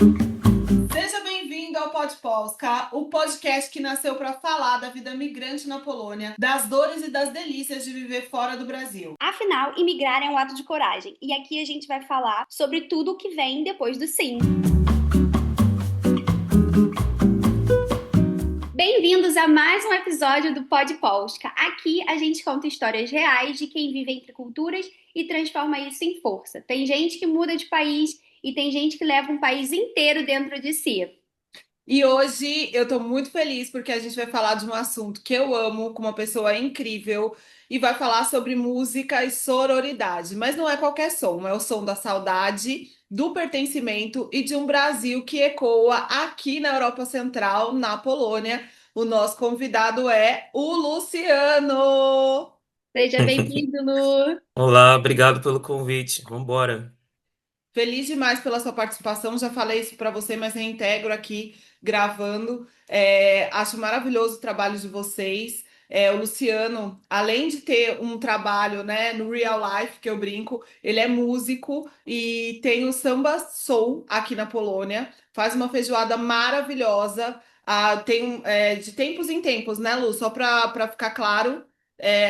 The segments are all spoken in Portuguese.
Seja bem-vindo ao Pod Polska, o podcast que nasceu para falar da vida migrante na Polônia, das dores e das delícias de viver fora do Brasil. Afinal, imigrar é um ato de coragem. E aqui a gente vai falar sobre tudo o que vem depois do sim. Bem-vindos a mais um episódio do Pod Polska. Aqui a gente conta histórias reais de quem vive entre culturas e transforma isso em força. Tem gente que muda de país e tem gente que leva um país inteiro dentro de si. E hoje eu estou muito feliz porque a gente vai falar de um assunto que eu amo, com uma pessoa incrível, e vai falar sobre música e sororidade. Mas não é qualquer som, é o som da saudade, do pertencimento e de um Brasil que ecoa aqui na Europa Central, na Polônia. O nosso convidado é o Luciano. Seja bem-vindo, Lu! Olá, obrigado pelo convite. Vamos embora. Feliz demais pela sua participação. Já falei isso para você, mas reintegro aqui gravando. Acho maravilhoso o trabalho de vocês. O Luciano, além de ter um trabalho, né, no real life, que eu brinco, ele é músico e tem o Samba Soul aqui na Polônia. Faz uma feijoada maravilhosa. De tempos em tempos, né, Lu? Só para ficar claro.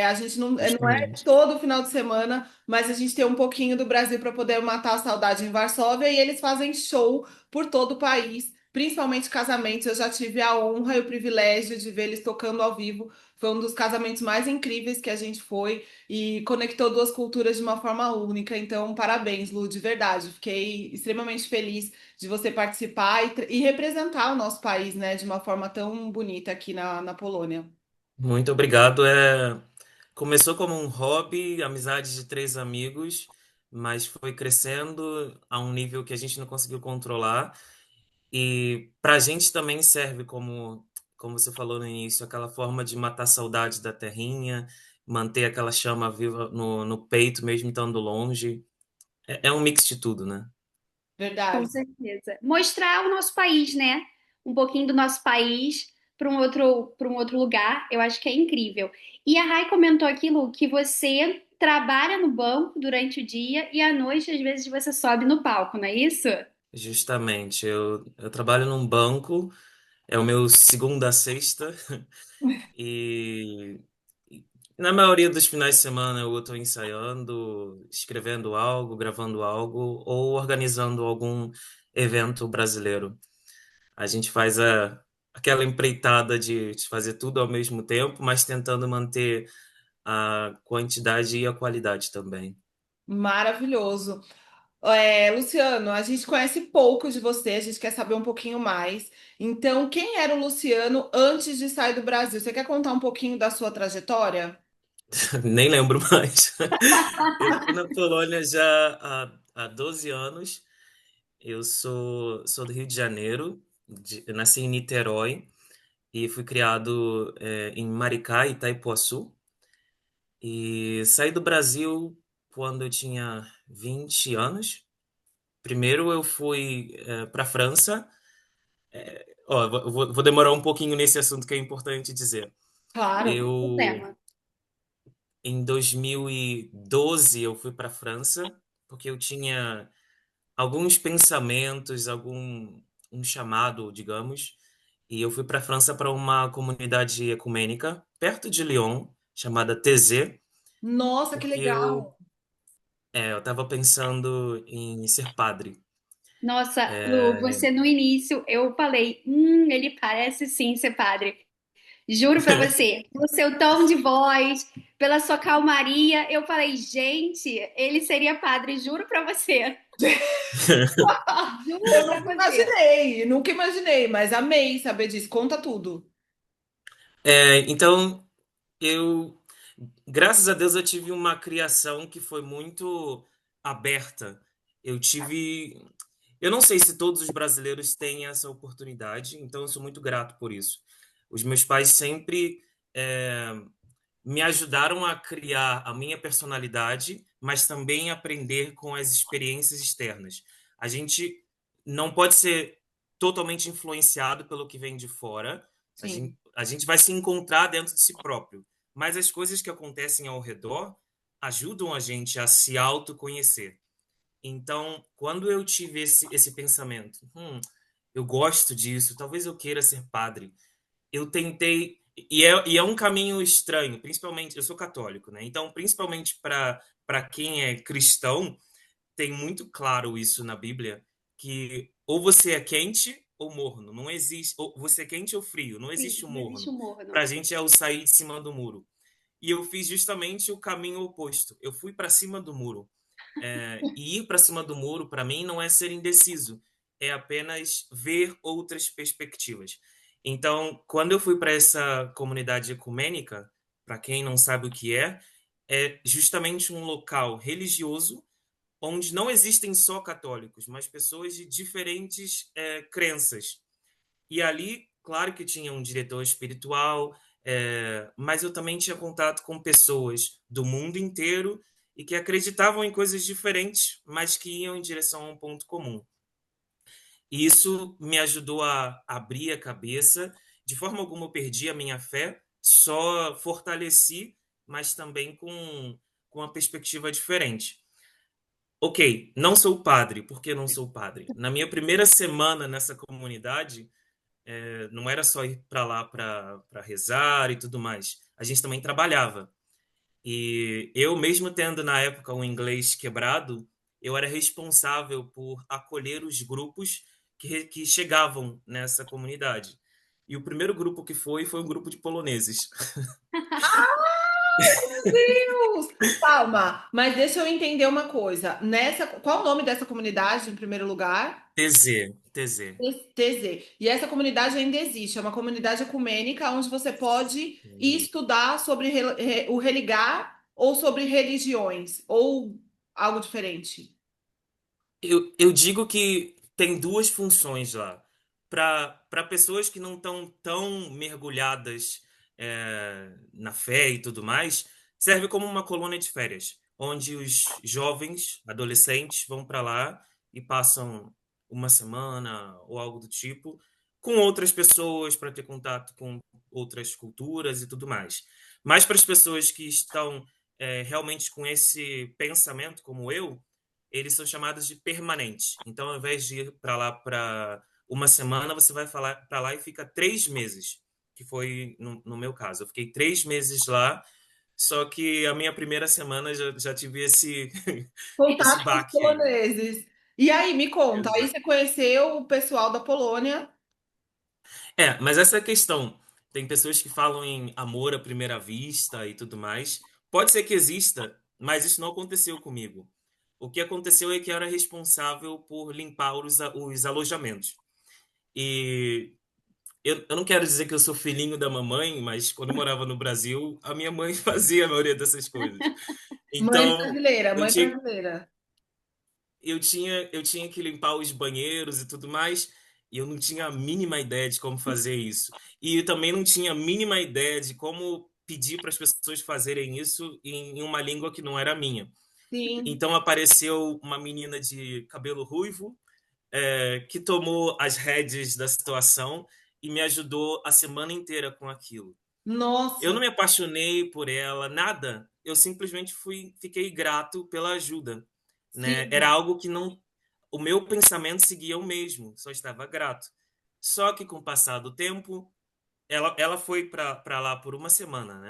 A gente não é Justamente. todo final de semana, mas a gente tem um pouquinho do Brasil para poder matar a saudade em Varsóvia e eles fazem show por todo o país, principalmente casamentos. Eu já tive a honra e o privilégio de ver eles tocando ao vivo. Foi um dos casamentos mais incríveis que a gente foi e conectou duas culturas de uma forma única. Então, parabéns, Lu, de verdade. Fiquei extremamente feliz de você participar e representar o nosso país, né, de uma forma tão bonita aqui na Polônia. Muito obrigado. Começou como um hobby, amizade de três amigos, mas foi crescendo a um nível que a gente não conseguiu controlar. E para a gente também serve como você falou no início, aquela forma de matar a saudade da terrinha, manter aquela chama viva no peito, mesmo estando longe. É um mix de tudo, né? Com Verdade. certeza. Mostrar o nosso país, né? Um pouquinho do nosso país para um outro lugar, eu acho que é incrível. E a Rai comentou aquilo que você trabalha no banco durante o dia e à noite, às vezes, você sobe no palco, não é isso? Justamente. Eu trabalho num banco. É o meu segunda a sexta e na maioria dos finais de semana eu estou ensaiando, escrevendo algo, gravando algo ou organizando algum evento brasileiro. A gente faz aquela empreitada de fazer tudo ao mesmo tempo, mas tentando manter a quantidade e a qualidade também. Maravilhoso. Luciano, a gente conhece pouco de você, a gente quer saber um pouquinho mais. Então, quem era o Luciano antes de sair do Brasil? Você quer contar um pouquinho da sua trajetória? Nem lembro mais. Eu estou na Polônia já há 12 anos. Eu sou do Rio de Janeiro, eu nasci em Niterói e fui criado em Maricá, Itaipuaçu. E saí do Brasil quando eu tinha 20 anos. Primeiro eu fui para a França. Ó, vou demorar um pouquinho nesse assunto que é importante dizer. Claro. Eu, Problema. em 2012, eu fui para a França porque eu tinha alguns pensamentos, um chamado, digamos, e eu fui para a França para uma comunidade ecumênica perto de Lyon, chamada TZ, Nossa, que porque eu legal. eu estava pensando em ser padre. Nossa, Lu, É, você no início eu falei, ele parece sim ser padre. Juro pra você, pelo seu tom de voz, pela sua calmaria, eu falei, gente, ele seria padre, juro pra você. Juro Eu pra você. nunca imaginei, mas amei saber disso. Conta tudo. então, eu, graças a Deus, eu tive uma criação que foi muito aberta. Eu tive Eu não sei se todos os brasileiros têm essa oportunidade, então eu sou muito grato por isso. Os meus pais sempre eh, me ajudaram a criar a minha personalidade, mas também aprender com as experiências externas. A gente não pode ser totalmente influenciado pelo que vem de fora. Sim. A gente vai se encontrar dentro de si próprio, mas as coisas que acontecem ao redor ajudam a gente a se autoconhecer. Então, quando eu tive esse pensamento, eu gosto disso, talvez eu queira ser padre, eu tentei. E é um caminho estranho, principalmente. Eu sou católico, né? Então, principalmente para quem é cristão, tem muito claro isso na Bíblia, que ou você é quente ou morno. Não existe. Ou você é quente ou frio, não Sim, existe o não existe morno. humor, Para não. a gente é o sair de cima do muro. E eu fiz justamente o caminho oposto. Eu fui para cima do muro. E ir para cima do muro, para mim, não é ser indeciso, é apenas ver outras perspectivas. Então, quando eu fui para essa comunidade ecumênica, para quem não sabe o que é justamente um local religioso onde não existem só católicos, mas pessoas de diferentes crenças. E ali, claro que tinha um diretor espiritual, mas eu também tinha contato com pessoas do mundo inteiro e que acreditavam em coisas diferentes, mas que iam em direção a um ponto comum. E isso me ajudou a abrir a cabeça. De forma alguma eu perdi a minha fé, só fortaleci, mas também com uma perspectiva diferente. Ok, não sou padre. Por que não sou padre? Na minha primeira semana nessa comunidade, não era só ir para lá para rezar e tudo mais. A gente também trabalhava. E eu, mesmo tendo na época um inglês quebrado, eu era responsável por acolher os grupos que chegavam nessa comunidade. E o primeiro grupo que foi um grupo de poloneses. Deus! Calma, mas deixa eu entender uma coisa. Qual o nome dessa comunidade, em primeiro lugar? TZ, TZ. TZ. E essa comunidade ainda existe. É uma comunidade ecumênica onde você pode ir estudar sobre o religar ou sobre religiões, ou algo diferente. Eu digo que tem duas funções lá. Para pessoas que não estão tão mergulhadas na fé e tudo mais, serve como uma colônia de férias, onde os jovens, adolescentes, vão para lá e passam uma semana ou algo do tipo com outras pessoas para ter contato com outras culturas e tudo mais. Mas para as pessoas que estão realmente com esse pensamento, como eu, eles são chamados de permanentes. Então, ao invés de ir para lá para uma semana, você vai para lá e fica 3 meses, que foi no meu caso. Eu fiquei 3 meses lá, só que a minha primeira semana já tive esse Contato com os baque aí. poloneses. E aí, me conta, aí Exato. você conheceu o pessoal da Polônia? Mas essa é a questão. Tem pessoas que falam em amor à primeira vista e tudo mais. Pode ser que exista, mas isso não aconteceu comigo. O que aconteceu é que eu era responsável por limpar os alojamentos. E eu não quero dizer que eu sou filhinho da mamãe, mas quando eu morava no Brasil, a minha mãe fazia a maioria dessas coisas. Então, eu Mãe tinha, brasileira. eu tinha que limpar os banheiros e tudo mais, e eu não tinha a mínima ideia de como fazer isso. E eu também não tinha a mínima ideia de como pedir para as pessoas fazerem isso em uma língua que não era a minha. Sim. Então apareceu uma menina de cabelo ruivo, que tomou as rédeas da situação e me ajudou a semana inteira com aquilo. Eu não Nossa, me apaixonei por ela, nada. Eu simplesmente fiquei grato pela ajuda, né? Era sim. algo que não, o meu pensamento seguia o mesmo, só estava grato. Só que com o passar do tempo, ela foi para lá por uma semana,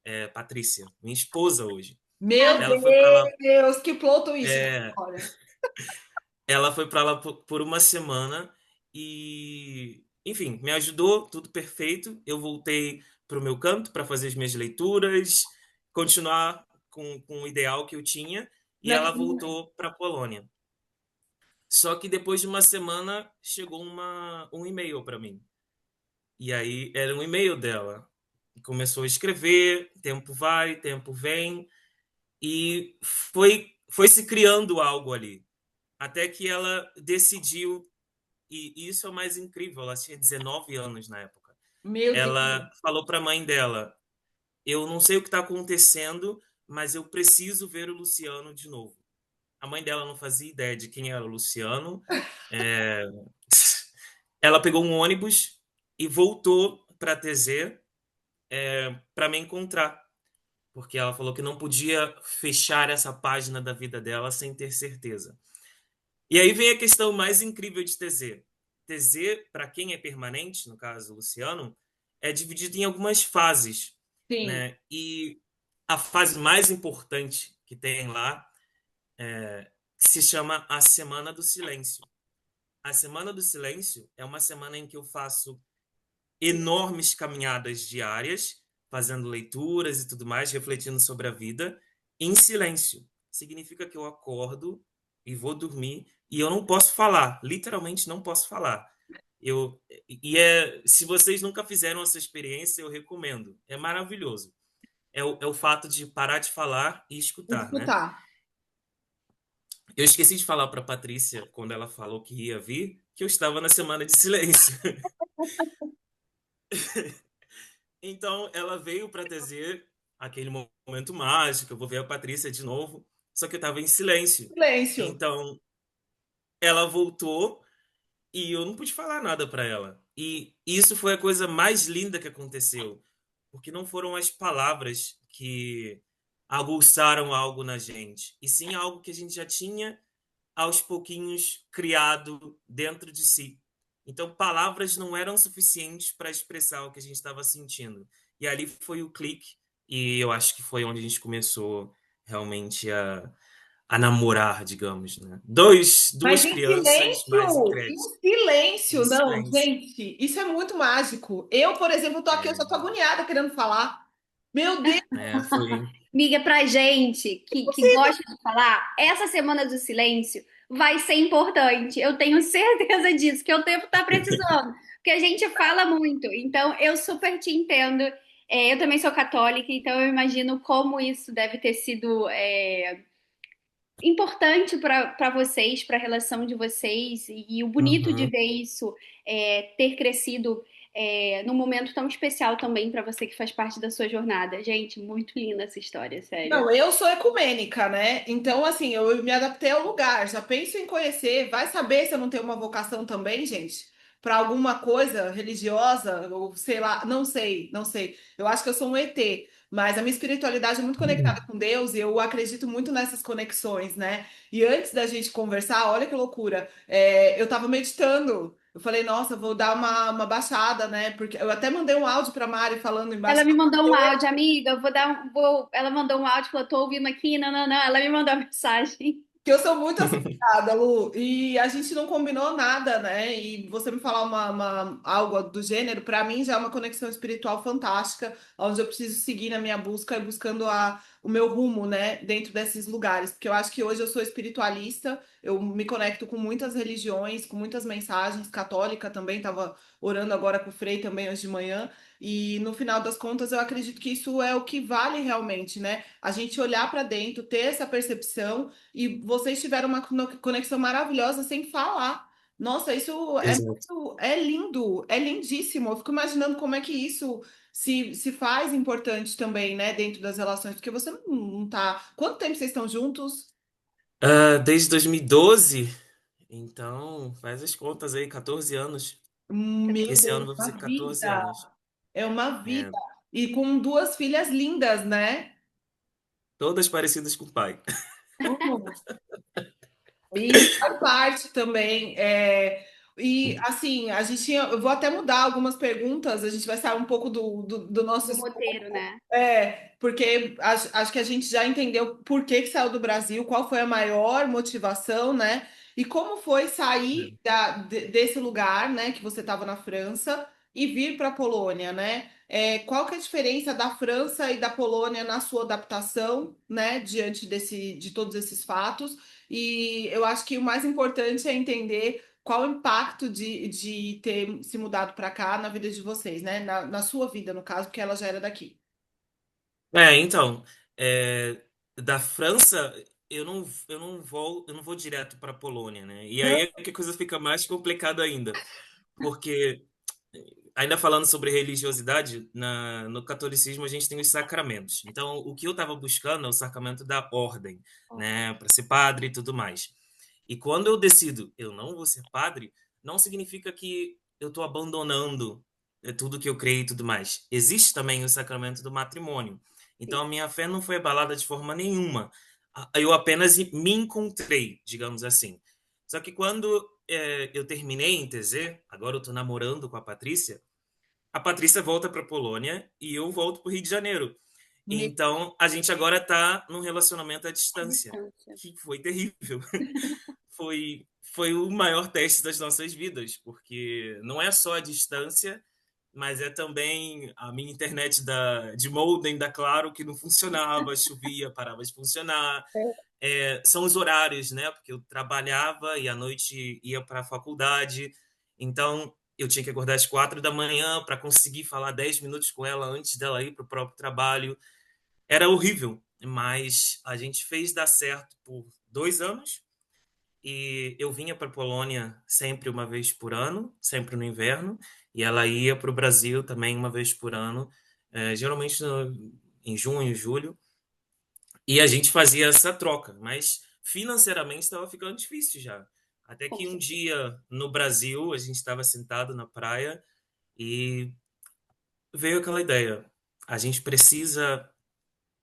né? Patrícia, minha esposa hoje. Meu Ela foi para lá, Deus, que plot twist da é, história. ela foi para lá por uma semana e, enfim, me ajudou, tudo perfeito. Eu voltei para o meu canto para fazer as minhas leituras, continuar com o ideal que eu tinha, e ela Na- voltou para a Polônia. Só que depois de uma semana chegou um e-mail para mim. E aí era um e-mail dela. Começou a escrever, tempo vai, tempo vem, e foi se criando algo ali. Até que ela decidiu. E isso é o mais incrível. Ela tinha 19 anos na época. Meu Deus. Ela falou para a mãe dela: Eu não sei o que está acontecendo, mas eu preciso ver o Luciano de novo. A mãe dela não fazia ideia de quem era o Luciano. É, Ela pegou um ônibus e voltou para TZ para me encontrar. porque ela falou que não podia fechar essa página da vida dela sem ter certeza. E aí vem a questão mais incrível de TZ. TZ, para quem é permanente, no caso o Luciano, é dividido em algumas fases, Sim, né? E a fase mais importante que tem lá se chama a Semana do Silêncio. A Semana do Silêncio é uma semana em que eu faço enormes caminhadas diárias, fazendo leituras e tudo mais, refletindo sobre a vida, em silêncio. Significa que eu acordo e vou dormir e eu não posso falar, literalmente não posso falar. Eu, se vocês nunca fizeram essa experiência, eu recomendo. É maravilhoso. É o fato de parar de falar e escutar, né? escutar. Eu esqueci de falar para Patrícia, quando ela falou que ia vir, que eu estava na semana de silêncio. Então, ela veio para trazer aquele momento mágico. Eu vou ver a Patrícia de novo, só que eu estava em silêncio. Silêncio. Então, ela voltou e eu não pude falar nada para ela. E isso foi a coisa mais linda que aconteceu, porque não foram as palavras que aguçaram algo na gente, e sim algo que a gente já tinha aos pouquinhos criado dentro de si. Então, palavras não eram suficientes para expressar o que a gente estava sentindo. E ali foi o clique, e eu acho que foi onde a gente começou realmente a namorar, digamos, né? Mas Duas em crianças mais silêncio, crédito. em silêncio, Em não, silêncio. gente, isso é muito mágico. Eu, por exemplo, tô aqui, eu já tô agoniada querendo falar. Meu Deus, Foi. Miga, pra gente que gosta de falar, essa semana do silêncio vai ser importante. Eu tenho certeza disso, que o tempo tá precisando, porque a gente fala muito. Então, eu super te entendo. Eu também sou católica, então eu imagino como isso deve ter sido importante para vocês, para a relação de vocês, e o bonito de Uhum. ver isso ter crescido num momento tão especial também para você que faz parte da sua jornada. Gente, muito linda essa história, sério. não, eu sou ecumênica, né? Então, assim, eu me adaptei ao lugar, já penso em conhecer, vai saber se eu não tenho uma vocação também, gente, para alguma coisa religiosa, ou sei lá, não sei, não sei. Eu acho que eu sou um ET, mas a minha espiritualidade é muito conectada com Deus e eu acredito muito nessas conexões, né? E antes da gente conversar, olha que loucura, eu tava meditando. Eu falei, nossa, vou dar uma baixada, né? Porque eu até mandei um áudio para Mari falando Ela embaixo. me mandou um áudio, amiga. Eu vou dar Ela mandou um áudio, falou, tô ouvindo aqui, não, não, não. Ela me mandou uma mensagem. Que eu sou muito associada, Lu, e a gente não combinou nada, né? E você me falar algo do gênero, para mim já é uma conexão espiritual fantástica, onde eu preciso seguir na minha busca e buscando o meu rumo, né? Dentro desses lugares, porque eu acho que hoje eu sou espiritualista, eu me conecto com muitas religiões, com muitas mensagens, católica também, estava orando agora com o Frei também hoje de manhã, e no final das contas eu acredito que isso é o que vale realmente, né? A gente olhar para dentro, ter essa percepção e vocês tiveram uma conexão maravilhosa sem falar. Nossa, isso Exato. é lindo, é lindíssimo. Eu fico imaginando como é que isso se faz importante também, né, dentro das relações, porque você não tá. Quanto tempo vocês estão juntos? Desde 2012, então faz as contas aí, 14 anos. Meu Esse Deus, ano vai fazer uma 14 vida. anos. É uma vida. É, E com duas filhas lindas, né? todas parecidas com o pai. Hum. E faz parte também. E assim, a gente tinha, eu vou até mudar algumas perguntas, a gente vai sair um pouco do nosso Do roteiro, né? porque acho que a gente já entendeu por que que saiu do Brasil, qual foi a maior motivação, né? E como foi sair desse lugar, né, que você estava na França e vir para a Polônia, né? Qual que é a diferença da França e da Polônia na sua adaptação, né, diante de todos esses fatos? E eu acho que o mais importante é entender qual o impacto de ter se mudado para cá na vida de vocês, né? Na sua vida, no caso, porque ela já era daqui. Então, é, da França, eu não vou direto para a Polônia, né? E aí é que a coisa fica mais complicada ainda, porque ainda falando sobre religiosidade, no catolicismo a gente tem os sacramentos. Então, o que eu estava buscando é o sacramento da ordem, né, para ser padre e tudo mais. E quando eu decido, eu não vou ser padre, não significa que eu estou abandonando tudo que eu creio e tudo mais. Existe também o sacramento do matrimônio. Então, a minha fé não foi abalada de forma nenhuma. Eu apenas me encontrei, digamos assim. Só que quando eu terminei em TZ, agora eu estou namorando com a Patrícia volta para Polônia e eu volto para o Rio de Janeiro. Me- Então, a gente agora está num relacionamento à À distância, distância. que foi terrível. Foi o maior teste das nossas vidas, porque não é só a distância, mas é também a minha internet de modem da Claro que não funcionava, chovia, parava de funcionar. São os horários, né? Porque eu trabalhava e à noite ia para a faculdade, então eu tinha que acordar às 4 da manhã para conseguir falar 10 minutos com ela antes dela ir para o próprio trabalho. Era horrível, mas a gente fez dar certo por 2 anos e eu vinha para a Polônia sempre uma vez por ano, sempre no inverno, e ela ia para o Brasil também uma vez por ano, geralmente em junho, julho, e a gente fazia essa troca, mas financeiramente estava ficando difícil já. Até Com que um certeza. dia no Brasil a gente estava sentado na praia e veio aquela ideia: a gente precisa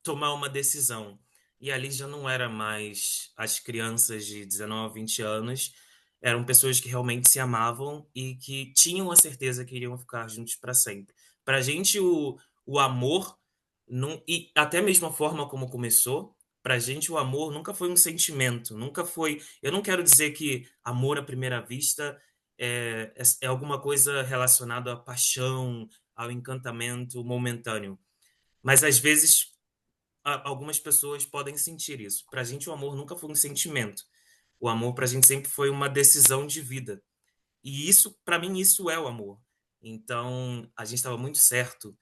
tomar uma decisão. E ali já não era mais as crianças de 19, 20 anos, eram pessoas que realmente se amavam e que tinham a certeza que iriam ficar juntos para sempre. Para a gente, o amor, não, e até mesmo a forma como começou, para a gente o amor nunca foi um sentimento, nunca foi. Eu não quero dizer que amor à primeira vista é alguma coisa relacionada à paixão, ao encantamento momentâneo. Mas às vezes algumas pessoas podem sentir isso. Para a gente, o amor nunca foi um sentimento. O amor, para a gente, sempre foi uma decisão de vida. E isso, para mim, isso é o amor. Então, a gente estava muito certo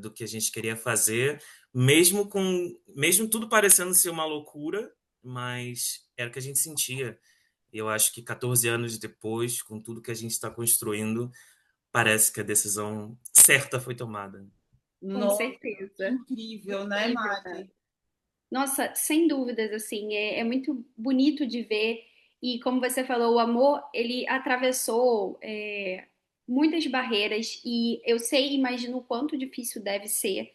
do que a gente queria fazer, mesmo tudo parecendo ser uma loucura, mas era o que a gente sentia. Eu acho que 14 anos depois, com tudo que a gente está construindo, parece que a decisão certa foi tomada. Com Nossa, que certeza. incrível, né, Incrível, cara. Mari? Nossa, sem dúvidas, assim, é muito bonito de ver. E como você falou, o amor, ele atravessou muitas barreiras e eu sei, imagino o quanto difícil deve ser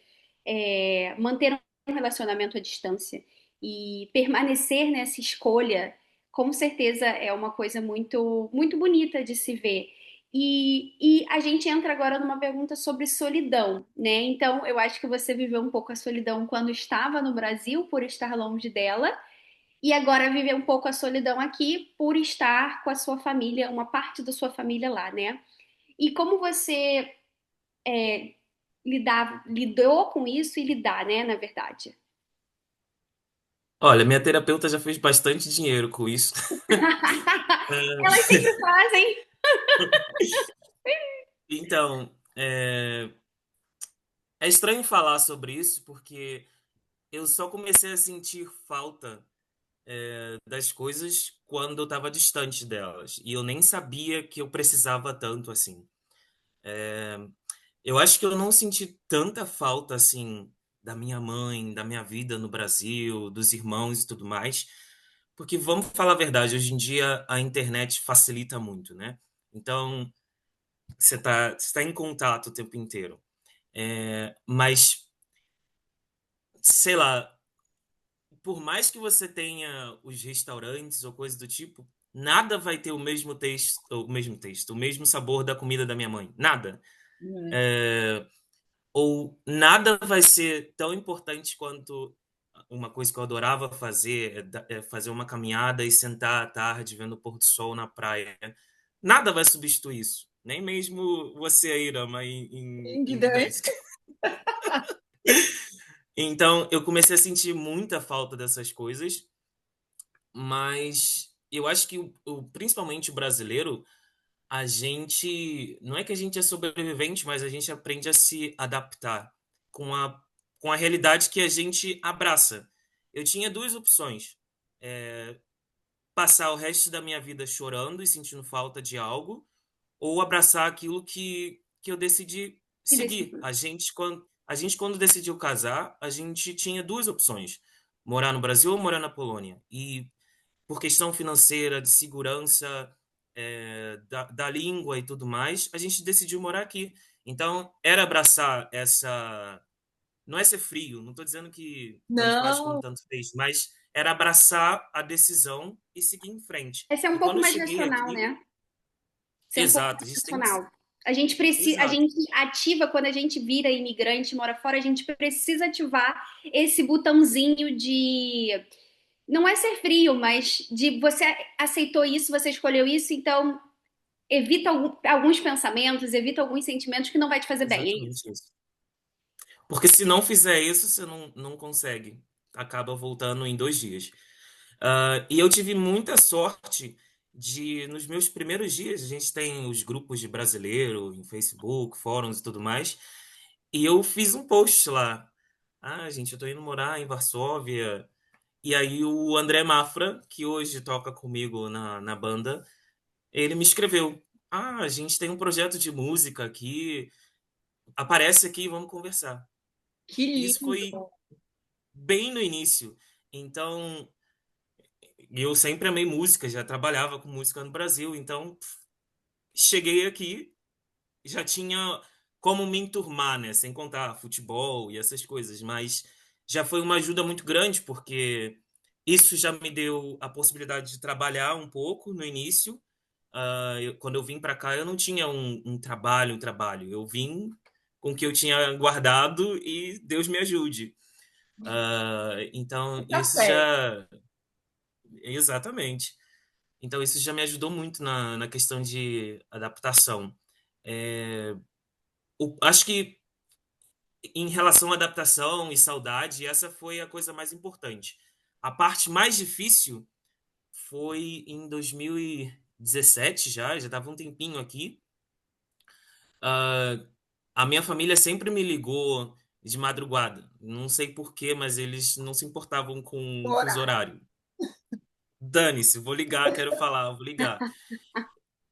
manter um relacionamento à distância e permanecer nessa escolha, com certeza é uma coisa muito, muito bonita de se ver. E a gente entra agora numa pergunta sobre solidão, né? Então, eu acho que você viveu um pouco a solidão quando estava no Brasil, por estar longe dela, e agora vive um pouco a solidão aqui por estar com a sua família, uma parte da sua família lá, né? E como você lidou com isso e lidar, né, na verdade? Olha, minha terapeuta já fez bastante dinheiro com isso. Elas sempre fazem. Então, é estranho falar sobre isso porque eu só comecei a sentir falta das coisas quando eu estava distante delas. E eu nem sabia que eu precisava tanto assim. Eu acho que eu não senti tanta falta assim da minha mãe, da minha vida no Brasil, dos irmãos e tudo mais. Porque vamos falar a verdade, hoje em dia a internet facilita muito, né? Então, você tá em contato o tempo inteiro. Mas, sei lá, por mais que você tenha os restaurantes ou coisa do tipo, nada vai ter o mesmo sabor da comida da minha mãe. Nada. É. É, ou nada vai ser tão importante quanto uma coisa que eu adorava fazer, é fazer uma caminhada e sentar à tarde vendo o pôr do sol na praia. Nada vai substituir isso. Nem mesmo você, Irama, em Gdańsk. Gdańsk. Então, eu comecei a sentir muita falta dessas coisas, mas eu acho que principalmente o brasileiro, a gente, não é que a gente é sobrevivente, mas a gente aprende a se adaptar com a realidade que a gente abraça. Eu tinha duas opções: passar o resto da minha vida chorando e sentindo falta de algo, ou abraçar aquilo que eu decidi E seguir. decidiu. A gente, quando decidiu casar, a gente tinha duas opções: morar no Brasil ou morar na Polônia. E por questão financeira, de segurança, da língua e tudo mais, a gente decidiu morar aqui. Então, era abraçar não é ser frio, não estou dizendo que tanto faz como Não, tanto fez, mas era abraçar a decisão e seguir em frente. É ser um E pouco quando eu mais cheguei racional, aqui, né? Ser um pouco exato, a mais gente tem que. racional. A gente precisa, a Exato, gente ativa quando a gente vira imigrante, mora fora, a gente precisa ativar esse botãozinho de não é ser frio, mas de você aceitou isso, você escolheu isso, então evita alguns pensamentos, evita alguns sentimentos que não vai te fazer bem, é isso. exatamente isso. Porque se não fizer isso, você não consegue. Acaba voltando em 2 dias. E eu tive muita sorte de, nos meus primeiros dias, a gente tem os grupos de brasileiro em Facebook, fóruns e tudo mais, e eu fiz um post lá. Ah, gente, eu tô indo morar em Varsóvia. E aí o André Mafra, que hoje toca comigo na banda, ele me escreveu. Ah, a gente tem um projeto de música aqui, aparece aqui e vamos conversar. que E isso foi lindo. bem no início. Então, eu sempre amei música, já trabalhava com música no Brasil, então cheguei aqui, já tinha como me enturmar, né? Sem contar futebol e essas coisas, mas já foi uma ajuda muito grande, porque isso já me deu a possibilidade de trabalhar um pouco no início. Quando eu vim para cá, eu não tinha um trabalho. Eu vim com o que eu tinha guardado e Deus me ajude. Então, Tá isso certo. já. Exatamente. Então, isso já me ajudou muito na questão de adaptação. É, acho que em relação à adaptação e saudade, essa foi a coisa mais importante. A parte mais difícil foi em 2017 já estava um tempinho aqui. Ah, a minha família sempre me ligou de madrugada. Não sei por quê, mas eles não se importavam com o fuso Horário. horário. Dane-se, vou ligar, quero falar, vou ligar.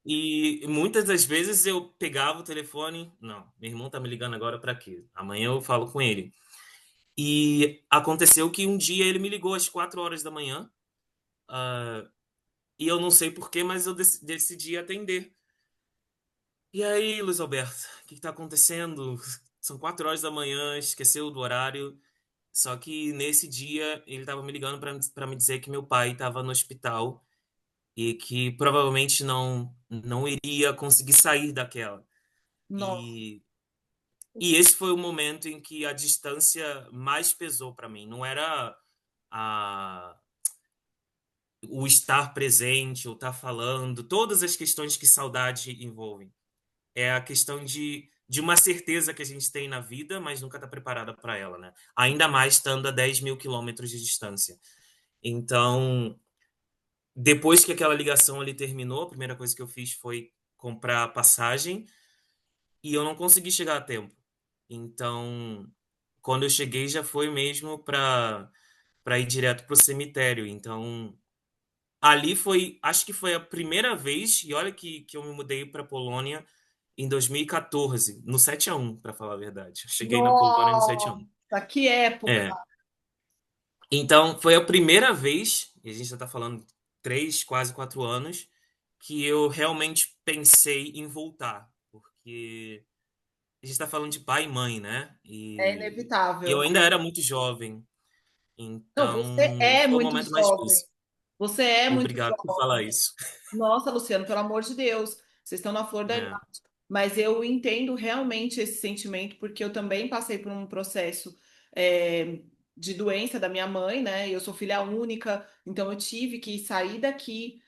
E muitas das vezes eu pegava o telefone, não, meu irmão tá me ligando agora para quê? Amanhã eu falo com ele. E aconteceu que um dia ele me ligou às 4 horas da manhã, e eu não sei por quê, mas eu decidi atender. E aí, Luiz Alberto, o que está acontecendo? São 4 horas da manhã, esqueceu do horário. Só que nesse dia ele estava me ligando para me dizer que meu pai estava no hospital e que provavelmente não iria conseguir sair daquela. Nossa, E, e esse foi o momento em que a distância mais pesou para mim. Não era a, o estar presente, ou estar falando, todas as questões que saudade envolvem. É a questão de uma certeza que a gente tem na vida, mas nunca está preparada para ela, né? Ainda mais estando a 10 mil quilômetros de distância. Então, depois que aquela ligação ali terminou, a primeira coisa que eu fiz foi comprar a passagem e eu não consegui chegar a tempo. Então, quando eu cheguei já foi mesmo para ir direto para o cemitério. Então, ali foi, acho que foi a primeira vez, e olha que eu me mudei para Polônia em 2014, no 7-1, para falar a verdade. Eu cheguei na Polônia no 7-1. nossa, que época. É. Então, foi a primeira vez, e a gente já está falando 3, quase 4 anos, que eu realmente pensei em voltar, porque a gente está falando de pai e mãe, né? É E eu inevitável. ainda era muito jovem, Não, então você é foi o muito momento mais jovem. difícil. Você é muito Obrigado por falar jovem. isso. Nossa, Luciano, pelo amor de Deus, vocês estão na flor da idade. É, Mas eu entendo realmente esse sentimento, porque eu também passei por um processo de doença da minha mãe, né? Eu sou filha única, então eu tive que sair daqui,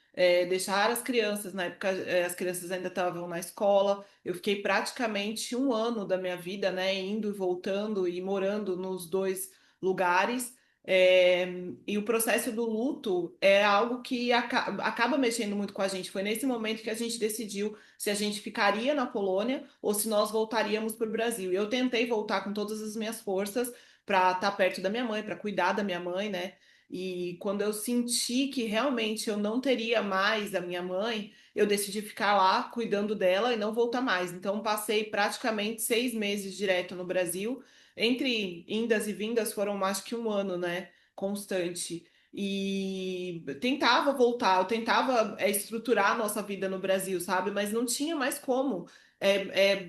deixar as crianças, na época as crianças ainda estavam na escola. Eu fiquei praticamente um ano da minha vida, né, indo e voltando e morando nos dois lugares. É, e o processo do luto é algo que acaba mexendo muito com a gente. Foi nesse momento que a gente decidiu se a gente ficaria na Polônia ou se nós voltaríamos para o Brasil. Eu tentei voltar com todas as minhas forças para estar perto da minha mãe, para cuidar da minha mãe, né? E quando eu senti que realmente eu não teria mais a minha mãe, eu decidi ficar lá cuidando dela e não voltar mais. Então, passei praticamente 6 meses direto no Brasil. Entre indas e vindas foram mais que um ano, né? Constante. E tentava voltar, eu tentava estruturar a nossa vida no Brasil, sabe? Mas não tinha mais como. É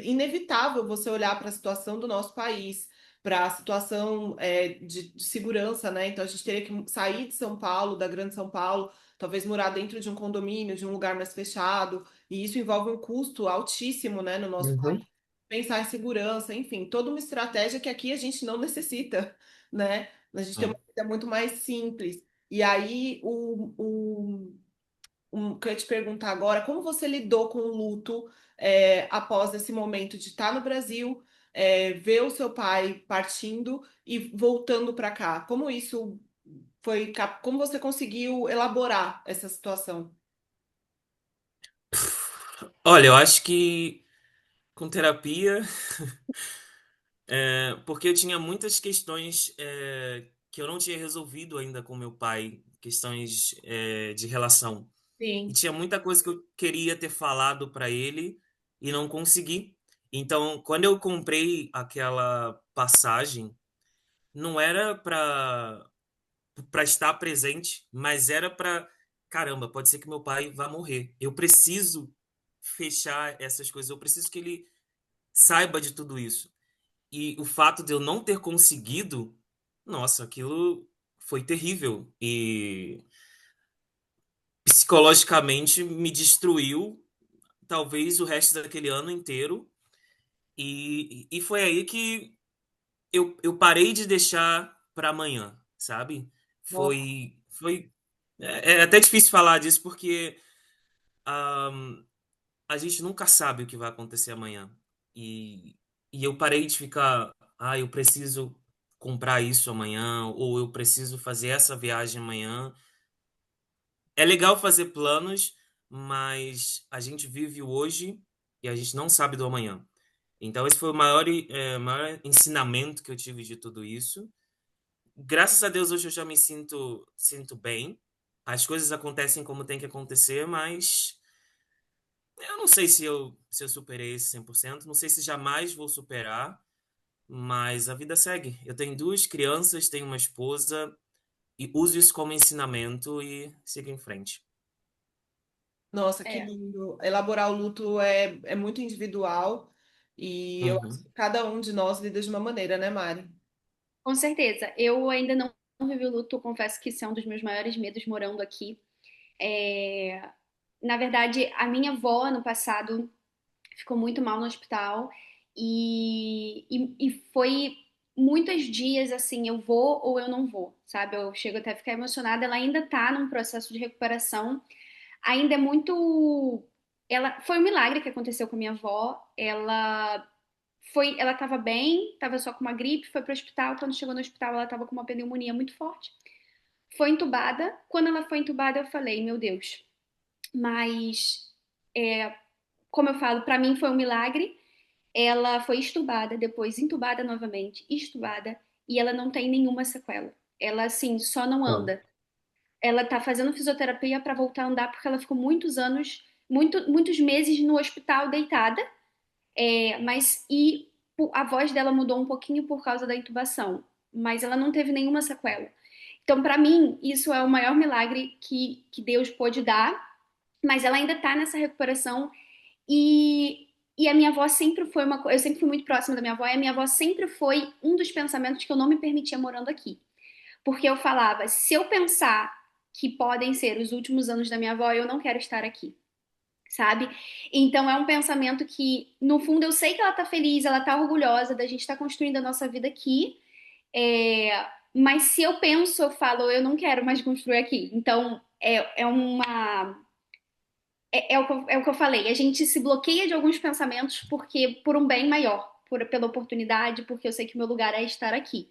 inevitável você olhar para a situação do nosso país. para a situação de segurança, né? Então a gente teria que sair de São Paulo, da Grande São Paulo, talvez morar dentro de um condomínio, de um lugar mais fechado, e isso envolve um custo altíssimo, né, no nosso país. Uhum. Pensar em segurança, enfim, toda uma estratégia que aqui a gente não necessita, né? A gente tem uma É. vida muito mais simples. E aí, que eu ia te perguntar agora, como você lidou com o luto após esse momento de estar no Brasil, ver o seu pai partindo e voltando para cá? Como isso foi, como você conseguiu elaborar essa situação? Olha, eu acho que com terapia, porque eu tinha muitas questões que eu não tinha resolvido ainda com meu pai, questões de relação. E Sim, tinha muita coisa que eu queria ter falado para ele e não consegui. Então, quando eu comprei aquela passagem, não era para estar presente, mas era para, caramba, pode ser que meu pai vá morrer. Eu preciso fechar essas coisas, eu preciso que ele saiba de tudo isso. E o fato de eu não ter conseguido, nossa, aquilo foi terrível e psicologicamente me destruiu talvez o resto daquele ano inteiro. E foi aí que eu parei de deixar para amanhã, sabe? nossa, Foi é até difícil falar disso porque a gente nunca sabe o que vai acontecer amanhã. E, e eu parei de ficar, eu preciso comprar isso amanhã, ou eu preciso fazer essa viagem amanhã. É legal fazer planos, mas a gente vive o hoje e a gente não sabe do amanhã. Então, esse foi o maior ensinamento que eu tive de tudo isso. Graças a Deus, hoje eu já me sinto bem. As coisas acontecem como tem que acontecer, mas eu não sei se eu superei esse 100%. Não sei se jamais vou superar, mas a vida segue. Eu tenho duas crianças, tenho uma esposa e uso isso como ensinamento e sigo em frente. nossa, que É, lindo. Elaborar o luto é muito individual e eu acho Uhum. que cada um de nós lida de uma maneira, né, Mari? com certeza. Eu ainda não vivi o luto, confesso que isso é um dos meus maiores medos morando aqui. É, na verdade, a minha avó, no passado, ficou muito mal no hospital e foi muitos dias assim, eu vou ou eu não vou, sabe? Eu chego até a ficar emocionada. Ela ainda tá num processo de recuperação, ainda é muito. Ela foi um milagre que aconteceu com a minha avó. Ela estava bem, estava só com uma gripe, foi para o hospital. Quando chegou no hospital, ela estava com uma pneumonia muito forte. Foi entubada. Quando ela foi entubada, eu falei, meu Deus. Mas, como eu falo, para mim foi um milagre. Ela foi estubada, depois entubada novamente, estubada, e ela não tem nenhuma sequela. Ela, assim, só não Bom, anda. Ela tá fazendo fisioterapia para voltar a andar porque ela ficou muitos anos, muitos meses no hospital deitada, mas a voz dela mudou um pouquinho por causa da intubação, mas ela não teve nenhuma sequela. Então, para mim, isso é o maior milagre que Deus pôde dar, mas ela ainda tá nessa recuperação e a minha avó sempre foi eu sempre fui muito próxima da minha avó, e a minha avó sempre foi um dos pensamentos que eu não me permitia morando aqui. Porque eu falava, se eu pensar que podem ser os últimos anos da minha avó, eu não quero estar aqui, sabe? Então é um pensamento que, no fundo, eu sei que ela tá feliz, ela tá orgulhosa da gente estar construindo a nossa vida aqui, mas se eu penso, eu falo, eu não quero mais construir aqui. Então é o que eu falei, a gente se bloqueia de alguns pensamentos porque por um bem maior, pela oportunidade, porque eu sei que o meu lugar é estar aqui.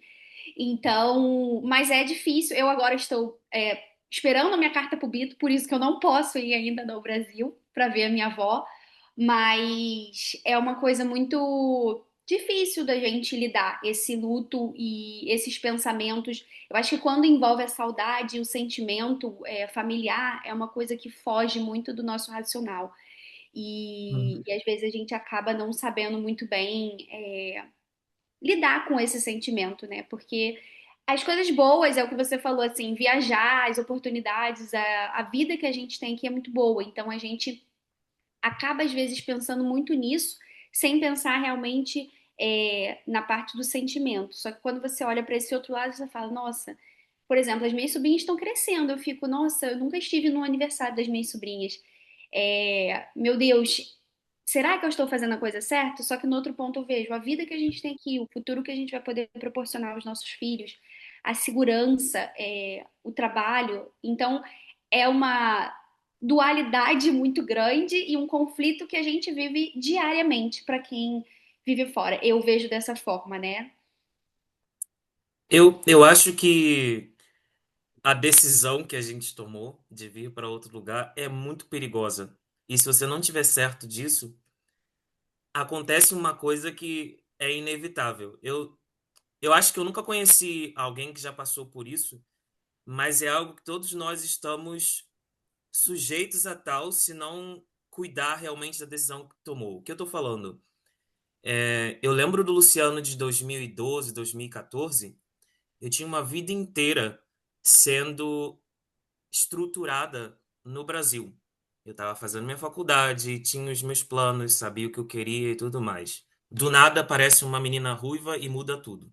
Então, mas é difícil. Eu agora estou esperando a minha carta pro Bito, por isso que eu não posso ir ainda no Brasil para ver a minha avó. Mas é uma coisa muito difícil da gente lidar, esse luto e esses pensamentos. Eu acho que quando envolve a saudade, o sentimento familiar, é uma coisa que foge muito do nosso racional. E às vezes a gente acaba não sabendo muito bem lidar com esse sentimento, né? Porque as coisas boas, é o que você falou, assim, viajar, as oportunidades, a vida que a gente tem aqui é muito boa. Então a gente acaba, às vezes, pensando muito nisso, sem pensar realmente. na parte do sentimento. Só que quando você olha para esse outro lado, você fala, nossa, por exemplo, as minhas sobrinhas estão crescendo. Eu fico, nossa, eu nunca estive no aniversário das minhas sobrinhas. Meu Deus, será que eu estou fazendo a coisa certa? Só que no outro ponto eu vejo a vida que a gente tem aqui, o futuro que a gente vai poder proporcionar aos nossos filhos, a segurança, o trabalho. Então, é uma dualidade muito grande e um conflito que a gente vive diariamente para quem vive fora. Eu vejo dessa forma, né? Eu acho que a decisão que a gente tomou de vir para outro lugar é muito perigosa. E se você não tiver certo disso, acontece uma coisa que é inevitável. Eu acho que eu nunca conheci alguém que já passou por isso, mas é algo que todos nós estamos sujeitos a tal se não cuidar realmente da decisão que tomou. O que eu estou falando? Eu lembro do Luciano de 2012, 2014. Eu tinha uma vida inteira sendo estruturada no Brasil. Eu estava fazendo minha faculdade, tinha os meus planos, sabia o que eu queria e tudo mais. Do nada aparece uma menina ruiva e muda tudo.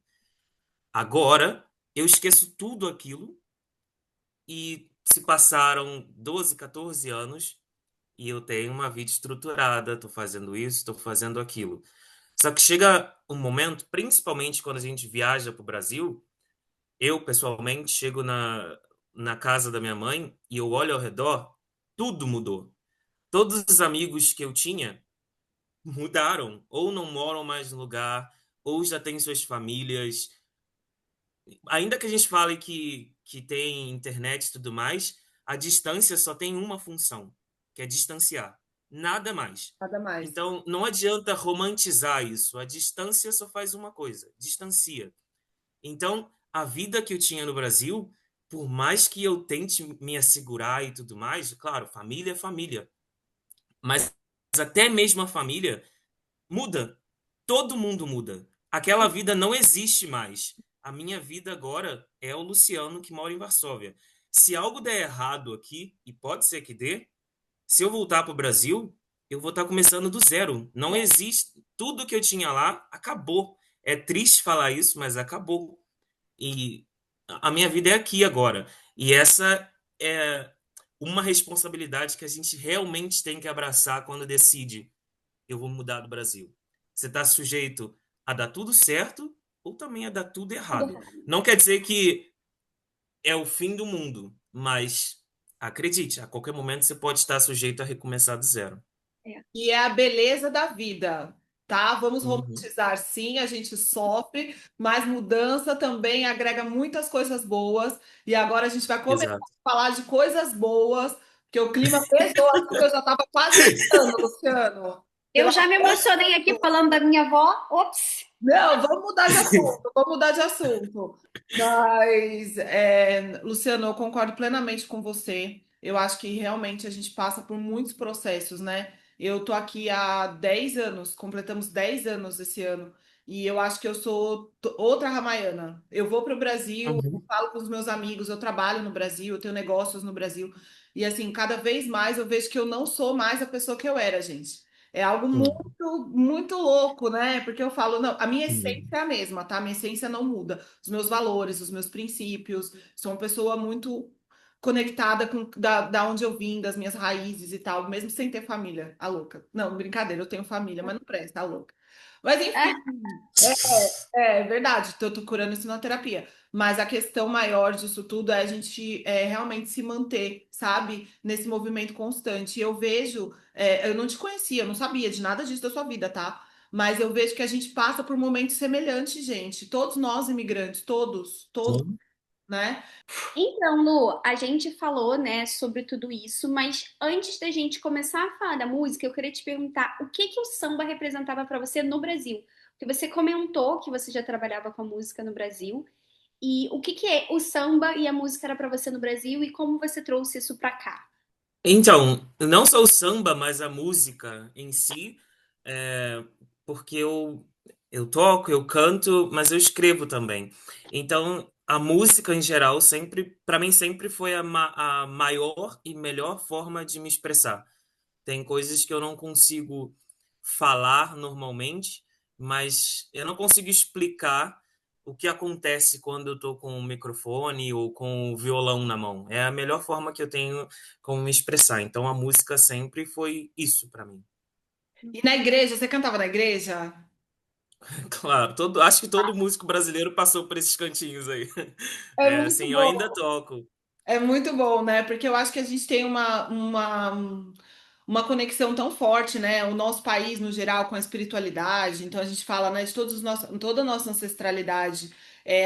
Agora eu esqueço tudo aquilo e se passaram 12, 14 anos e eu tenho uma vida estruturada, estou fazendo isso, estou fazendo aquilo. Só que chega um momento, principalmente quando a gente viaja para o Brasil, eu pessoalmente chego na casa da minha mãe e eu olho ao redor, tudo mudou. Todos os amigos que eu tinha mudaram, ou não moram mais no lugar, ou já têm suas famílias. Ainda que a gente fale que tem internet e tudo mais, a distância só tem uma função, que é distanciar. Nada mais. Nada mais. Então, não adianta romantizar isso. A distância só faz uma coisa, distancia. Então, a vida que eu tinha no Brasil, por mais que eu tente me assegurar e tudo mais, claro, família é família, mas até mesmo a família muda. Todo mundo muda. Aquela vida não existe mais. A minha vida agora é o Luciano que mora em Varsóvia. Se algo der errado aqui, e pode ser que dê, se eu voltar para o Brasil, eu vou estar começando do zero. Não existe. Tudo que eu tinha lá acabou. É triste falar isso, mas acabou. E a minha vida é aqui agora. E essa é uma responsabilidade que a gente realmente tem que abraçar quando decide eu vou mudar do Brasil. Você está sujeito a dar tudo certo ou também a dar tudo Tudo errado. errado. Não quer dizer que é o fim do mundo, mas acredite, a qualquer momento você pode estar sujeito a recomeçar do zero. É. E é a beleza da vida, tá? Vamos Uhum. romantizar, sim, a gente sofre, mas mudança também agrega muitas coisas boas. E agora a gente vai começar Exato. a falar de coisas boas, porque o clima pesou aqui, eu já estava quase chorando, Luciano. Eu Pela... já me emocionei aqui falando da minha avó. Ops! Não, vamos mudar de assunto, vamos mudar de assunto. Mas, Luciano, eu concordo plenamente com você. Eu acho que realmente a gente passa por muitos processos, né? Eu tô aqui há 10 anos, completamos 10 anos esse ano, e eu acho que eu sou outra Ramayana. Eu vou para o Brasil, eu Uhum. falo com os meus amigos, eu trabalho no Brasil, eu tenho negócios no Brasil, e assim, cada vez mais eu vejo que eu não sou mais a pessoa que eu era, gente. É algo Uhum. muito, muito louco, né? Porque eu falo, não, a minha essência Uhum. é a mesma, tá? A minha essência não muda. Os meus valores, os meus princípios. Sou uma pessoa muito conectada com da onde eu vim, das minhas raízes e tal, mesmo sem ter família, a louca. Não, brincadeira, eu tenho família, mas não presta, a louca. Mas Ah, enfim, é verdade, tô curando isso na terapia. Mas a questão maior disso tudo é a gente realmente se manter, sabe? Nesse movimento constante. E eu vejo, eu não te conhecia, eu não sabia de nada disso da sua vida, tá? Mas eu vejo que a gente passa por momentos semelhantes, gente. Todos nós imigrantes, todos, Sim. né? então, Lu, a gente falou, né, sobre tudo isso, mas antes da gente começar a falar da música, eu queria te perguntar o que que o samba representava para você no Brasil? Porque você comentou que você já trabalhava com a música no Brasil, e o que que é o samba e a música era para você no Brasil e como você trouxe isso para cá? Então, não só o samba, mas a música em si, é, porque eu toco, eu canto, mas eu escrevo também. Então, a música em geral sempre, para mim, sempre foi a maior e melhor forma de me expressar. Tem coisas que eu não consigo falar normalmente, mas eu não consigo explicar o que acontece quando eu estou com o microfone ou com o violão na mão. É a melhor forma que eu tenho como me expressar. Então a música sempre foi isso para mim. E na igreja, você cantava na igreja? Claro, acho que todo músico brasileiro passou por esses cantinhos aí. É É, muito assim, eu bom. ainda toco. É muito bom, né? Porque eu acho que a gente tem uma conexão tão forte, né? O nosso país, no geral, com a espiritualidade. Então, a gente fala, né, de toda a nossa ancestralidade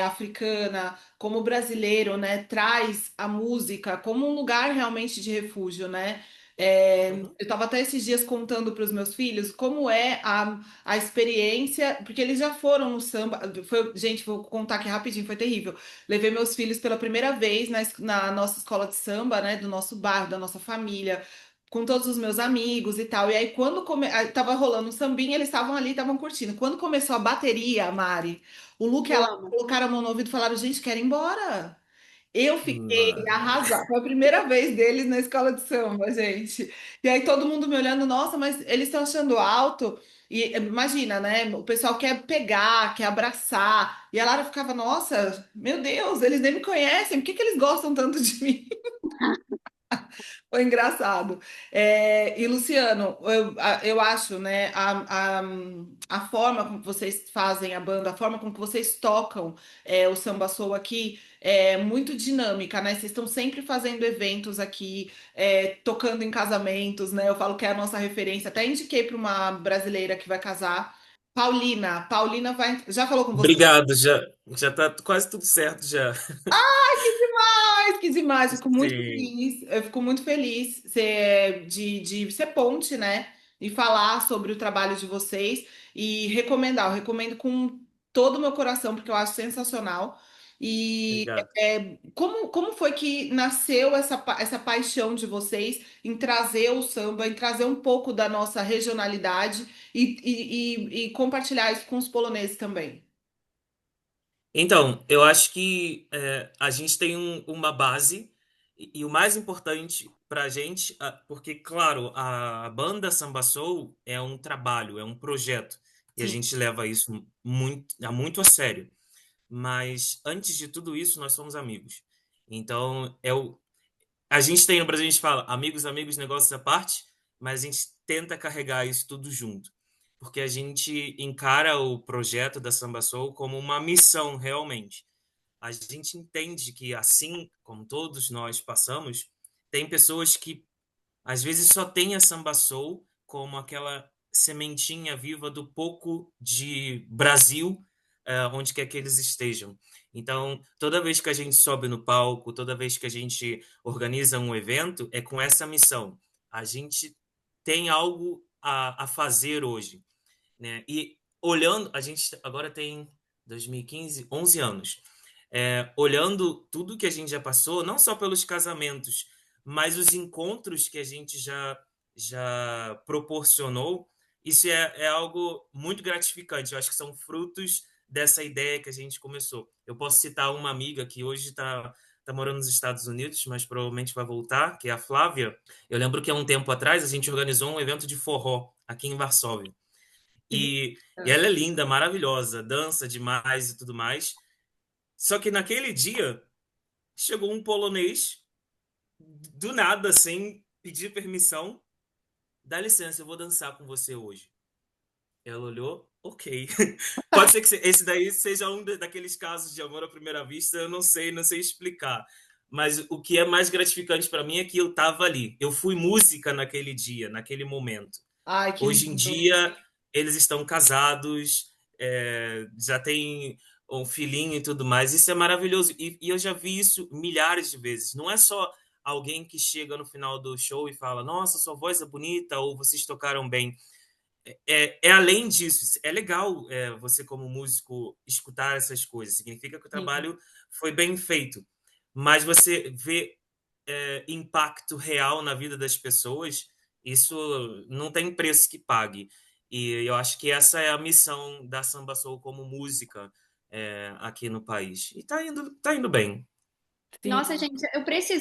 africana, como o brasileiro, né, traz a música como um lugar realmente de refúgio, né? Eu Uhum. estava até esses dias contando para os meus filhos como é a experiência, porque eles já foram no samba. Gente, vou contar aqui rapidinho, foi terrível. Levei meus filhos pela primeira vez na nossa escola de samba, né, do nosso bairro, da nossa família, com todos os meus amigos e tal. E aí, tava rolando um sambinha, eles estavam ali, estavam curtindo. Quando começou a bateria, Mari, o Luke e ela Amo. colocaram a mão no ouvido e falaram: gente, quero ir embora. Eu fiquei Não. arrasada. Foi a primeira vez deles na escola de samba, gente. E aí todo mundo me olhando, nossa, mas eles estão achando alto. E imagina, né? O pessoal quer pegar, quer abraçar. E a Lara ficava, nossa, meu Deus, eles nem me conhecem. Por que que eles gostam tanto de mim? Foi engraçado. E Luciano, eu acho, né, a forma como vocês fazem a banda, a forma como que vocês tocam o Samba Soul aqui é muito dinâmica, né? Vocês estão sempre fazendo eventos aqui, tocando em casamentos, né? Eu falo que é a nossa referência. Até indiquei para uma brasileira que vai casar. Paulina. Paulina vai. Já falou com você? Obrigado, já tá quase tudo certo já. Ai, que demais, fico muito Sim, feliz. Eu fico muito feliz de ser ponte, né? E falar sobre o trabalho de vocês e recomendar. Eu recomendo com todo o meu coração, porque eu acho sensacional. E obrigado. como foi que nasceu essa paixão de vocês em trazer o samba, em trazer um pouco da nossa regionalidade e compartilhar isso com os poloneses também? Então, eu acho que a gente tem uma base e o mais importante para a gente, porque, claro, a banda Samba Soul é um trabalho, é um projeto e a Sim. gente leva isso muito a sério. Mas antes de tudo isso, nós somos amigos. Então, a gente tem no Brasil, a gente fala amigos, amigos, negócios à parte, mas a gente tenta carregar isso tudo junto. Porque a gente encara o projeto da Samba Soul como uma missão, realmente. A gente entende que, assim como todos nós passamos, tem pessoas que às vezes só tem a Samba Soul como aquela sementinha viva do pouco de Brasil, onde quer que eles estejam. Então, toda vez que a gente sobe no palco, toda vez que a gente organiza um evento, é com essa missão. A gente tem algo a fazer hoje, né? E olhando, a gente agora tem 2015, 11 anos. Olhando tudo que a gente já passou, não só pelos casamentos, mas os encontros que a gente já proporcionou, isso é algo muito gratificante. Eu acho que são frutos dessa ideia que a gente começou. Eu posso citar uma amiga que hoje tá morando nos Estados Unidos, mas provavelmente vai voltar, que é a Flávia. Eu lembro que há um tempo atrás a gente organizou um evento de forró aqui em Varsóvia. Que E delícia. ela é linda, maravilhosa, dança demais e tudo mais. Só que naquele dia chegou um polonês do nada, sem pedir permissão. Dá licença, eu vou dançar com você hoje. Ela olhou, ok. Pode ser que esse daí seja um daqueles casos de amor à primeira vista, eu não sei explicar. Mas o que é mais gratificante para mim é que eu estava ali. Eu fui música naquele dia, naquele momento. Ai, que Hoje em lindo. dia, eles estão casados, já tem um filhinho e tudo mais. Isso é maravilhoso. E eu já vi isso milhares de vezes. Não é só alguém que chega no final do show e fala: Nossa, sua voz é bonita, ou vocês tocaram bem. É além disso. É legal você, como músico, escutar essas coisas. Significa que o Sim. trabalho foi bem feito. Mas você vê impacto real na vida das pessoas, isso não tem preço que pague. E eu acho que essa é a missão da Samba Soul como música aqui no país. E tá indo bem. Sim. Nossa, gente,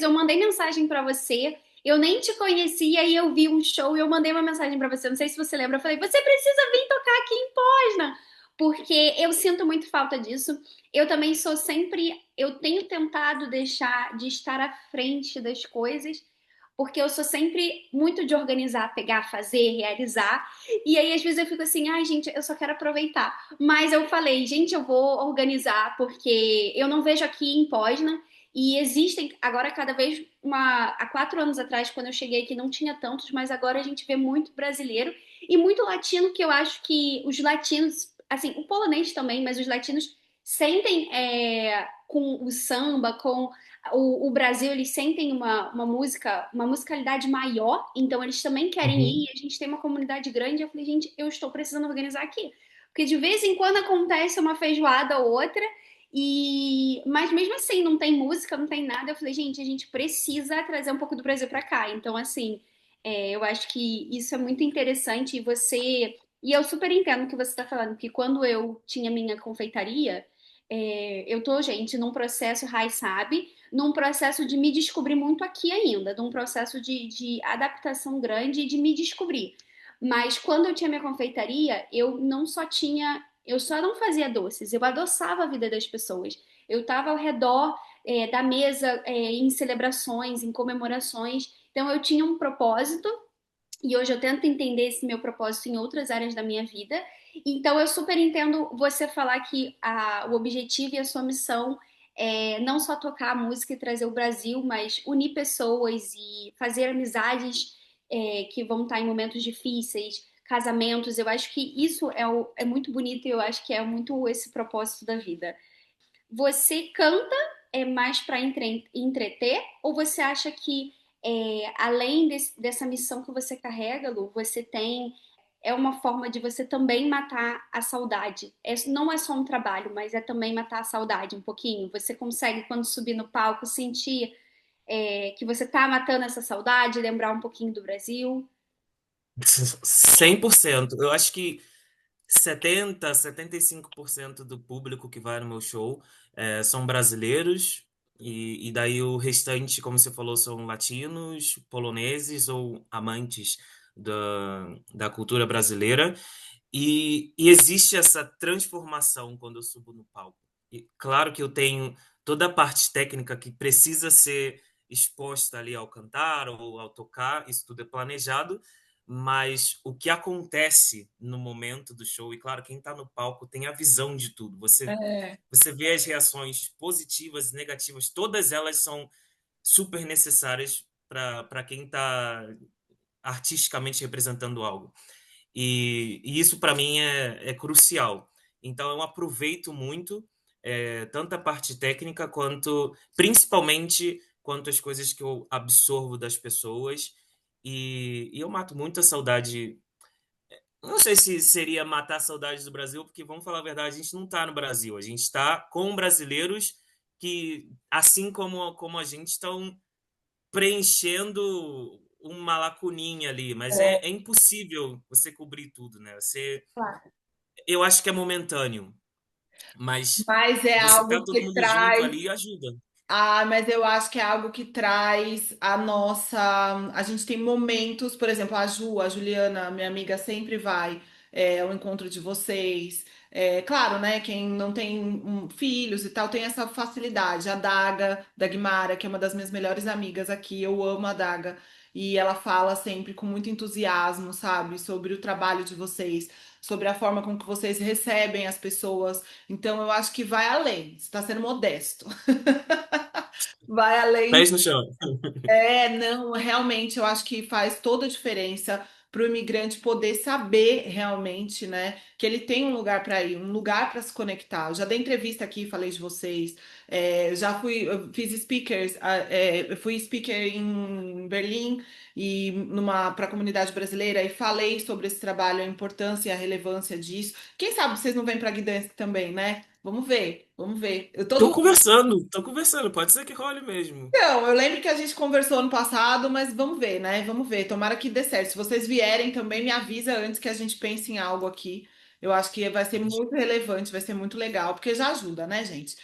eu mandei mensagem para você Eu nem te conhecia e eu vi um show e eu mandei uma mensagem pra você. Não sei se você lembra. Eu falei, você precisa vir tocar aqui em Poznan, porque eu sinto muito falta disso. Eu também sou sempre, eu tenho tentado deixar de estar à frente das coisas, porque eu sou sempre muito de organizar, pegar, fazer, realizar. E aí, às vezes, eu fico assim, ai, gente, eu só quero aproveitar. Mas eu falei, gente, eu vou organizar, porque eu não vejo aqui em Poznan. E existem, agora cada vez, há 4 anos atrás, quando eu cheguei aqui, não tinha tantos, mas agora a gente vê muito brasileiro e muito latino, que eu acho que os latinos, assim, o polonês também, mas os latinos sentem com o samba, com o Brasil, eles sentem uma música, uma musicalidade maior, então eles também querem Uhum. ir. A gente tem uma comunidade grande. Eu falei, gente, eu estou precisando organizar aqui. Porque de vez em quando acontece uma feijoada ou outra, mas mesmo assim, não tem música, não tem nada. Eu falei, gente, a gente precisa trazer um pouco do Brasil para cá. Então, assim, eu acho que isso é muito interessante. E eu super entendo o que você está falando, que quando eu tinha minha confeitaria, eu tô, gente, num processo, Rai sabe, num processo de me descobrir muito aqui ainda, num processo de adaptação grande e de me descobrir. Mas quando eu tinha minha confeitaria, eu só não fazia doces, eu adoçava a vida das pessoas. Eu estava ao redor da mesa em celebrações, em comemorações. Então eu tinha um propósito e hoje eu tento entender esse meu propósito em outras áreas da minha vida. Então eu super entendo você falar que o objetivo e a sua missão é não só tocar a música e trazer o Brasil, mas unir pessoas e fazer amizades que vão estar em momentos difíceis, casamentos. Eu acho que isso é muito bonito e eu acho que é muito esse propósito da vida. Você canta mais para entreter ou você acha que além dessa missão que você carrega, Lu, você tem uma forma de você também matar a saudade? Não é só um trabalho, mas é também matar a saudade um pouquinho. Você consegue, quando subir no palco, sentir que você tá matando essa saudade, lembrar um pouquinho do Brasil? 100%. Eu acho que 75% do público que vai no meu show são brasileiros, e daí o restante, como você falou, são latinos, poloneses ou amantes da cultura brasileira. E existe essa transformação quando eu subo no palco. E claro que eu tenho toda a parte técnica que precisa ser exposta ali ao cantar ou ao tocar, isso tudo é planejado, mas o que acontece no momento do show, e claro, quem está no palco tem a visão de tudo. É. Você vê as reações positivas e negativas, todas elas são super necessárias para quem está artisticamente representando algo. E isso para mim é crucial. Então eu aproveito muito tanto a parte técnica quanto, principalmente, quanto as coisas que eu absorvo das pessoas. E eu mato muita saudade. Não sei se seria matar saudades do Brasil, porque vamos falar a verdade, a gente não está no Brasil, a gente está com brasileiros que, assim como a gente, estão preenchendo uma lacuninha ali, mas é impossível você cobrir tudo, né? Eu acho que é momentâneo, mas Mas é você tá algo todo que mundo junto traz. ali e ajuda. Mas eu acho que é algo que traz a nossa. A gente tem momentos, por exemplo, a Juliana, minha amiga, sempre vai ao encontro de vocês. Claro, né? Quem não tem filhos e tal tem essa facilidade. A Daga, da Guimara, que é uma das minhas melhores amigas aqui, eu amo a Daga. E ela fala sempre com muito entusiasmo, sabe, sobre o trabalho de vocês, sobre a forma com que vocês recebem as pessoas. Então, eu acho que vai além. Você está sendo modesto. Vai além. Pés no chão. Não, realmente eu acho que faz toda a diferença para o imigrante poder saber realmente, né, que ele tem um lugar para ir, um lugar para se conectar. Eu já dei entrevista aqui, falei de vocês, eu fiz speakers, eu fui speaker em Berlim e numa para a comunidade brasileira e falei sobre esse trabalho, a importância e a relevância disso. Quem sabe vocês não vêm para Gdansk também, né? Vamos ver, vamos ver. Eu todo Tô conversando, pode ser que role mesmo. Não, eu lembro que a gente conversou ano passado, mas vamos ver, né? Vamos ver. Tomara que dê certo. Se vocês vierem também, me avisa antes que a gente pense em algo aqui. Eu acho que vai ser muito relevante, vai ser muito legal, porque já ajuda, né, gente?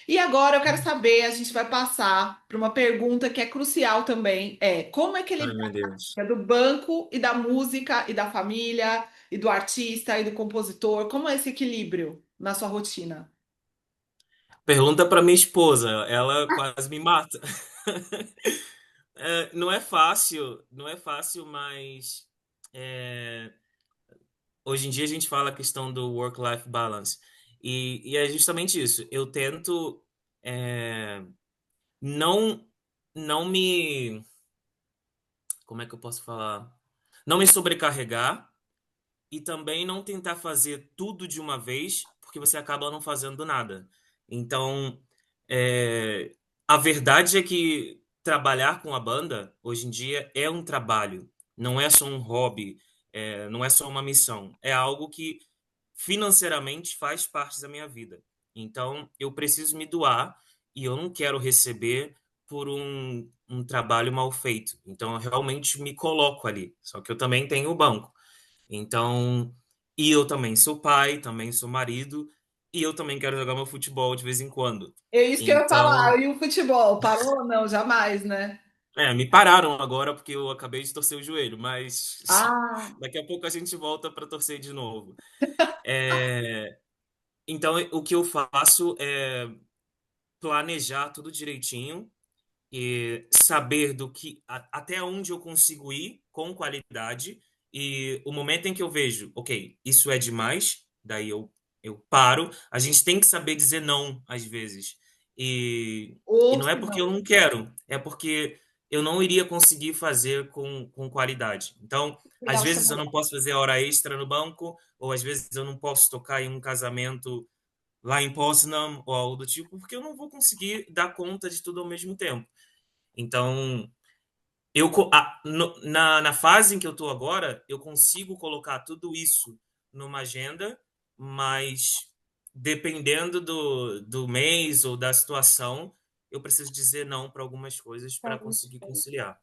E agora eu quero saber, a gente vai passar para uma pergunta que é crucial também, é como Ai, equilibrar meu Deus. a do banco e da música e da família e do artista e do compositor, como é esse equilíbrio na sua rotina? Pergunta para minha esposa, ela quase me mata. Não é fácil, não é fácil, mas é, hoje em dia a gente fala a questão do work-life balance. E é justamente isso. Eu tento é, não, não me. Como é que eu posso falar? Não me sobrecarregar e também não tentar fazer tudo de uma vez, porque você acaba não fazendo nada. Então, é, a verdade é que trabalhar com a banda, hoje em dia, é um trabalho. Não é só um hobby, não é só uma missão. É algo que financeiramente faz parte da minha vida. Então, eu preciso me doar e eu não quero receber por um trabalho mal feito. Então, eu realmente me coloco ali. Só que eu também tenho o banco. Então, e eu também sou pai, também sou marido, e eu também quero jogar meu futebol de vez em quando. É isso que eu ia Então, falar. E o futebol? Parou? Não, jamais, né? me pararam agora porque eu acabei de torcer o joelho, mas Ah, daqui a pouco a gente volta para torcer de novo. É, então, o que eu faço é planejar tudo direitinho e saber do que até onde eu consigo ir com qualidade e o momento em que eu vejo, ok, isso é demais, daí eu paro. A gente tem que saber dizer não às vezes. E não é outro porque não. eu não quero, é porque eu não iria conseguir fazer com qualidade. Então, às Legal, vezes eu chama. não posso fazer hora extra no banco, ou às vezes eu não posso tocar em um casamento lá em Poznan ou algo do tipo, porque eu não vou conseguir dar conta de tudo ao mesmo tempo. Então, na fase em que eu estou agora, eu consigo colocar tudo isso numa agenda, mas dependendo do mês ou da situação, eu preciso dizer não para algumas coisas para conseguir conciliar.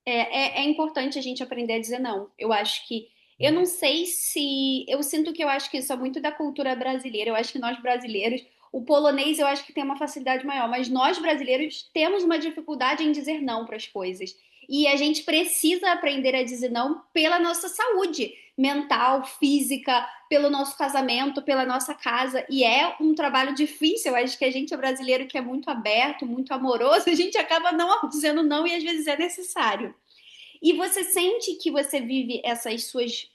É importante a gente aprender a dizer não. Eu acho que. Eu não sei se. Eu sinto que eu acho que isso é muito da cultura brasileira. Eu acho que nós brasileiros. O polonês eu acho que tem uma facilidade maior, mas nós brasileiros temos uma dificuldade em dizer não para as coisas. E a gente precisa aprender a dizer não pela nossa saúde mental, física, pelo nosso casamento, pela nossa casa. E é um trabalho difícil. Eu acho que a gente é brasileiro que é muito aberto, muito amoroso, a gente acaba não dizendo não e às vezes é necessário. E você sente que você vive essas suas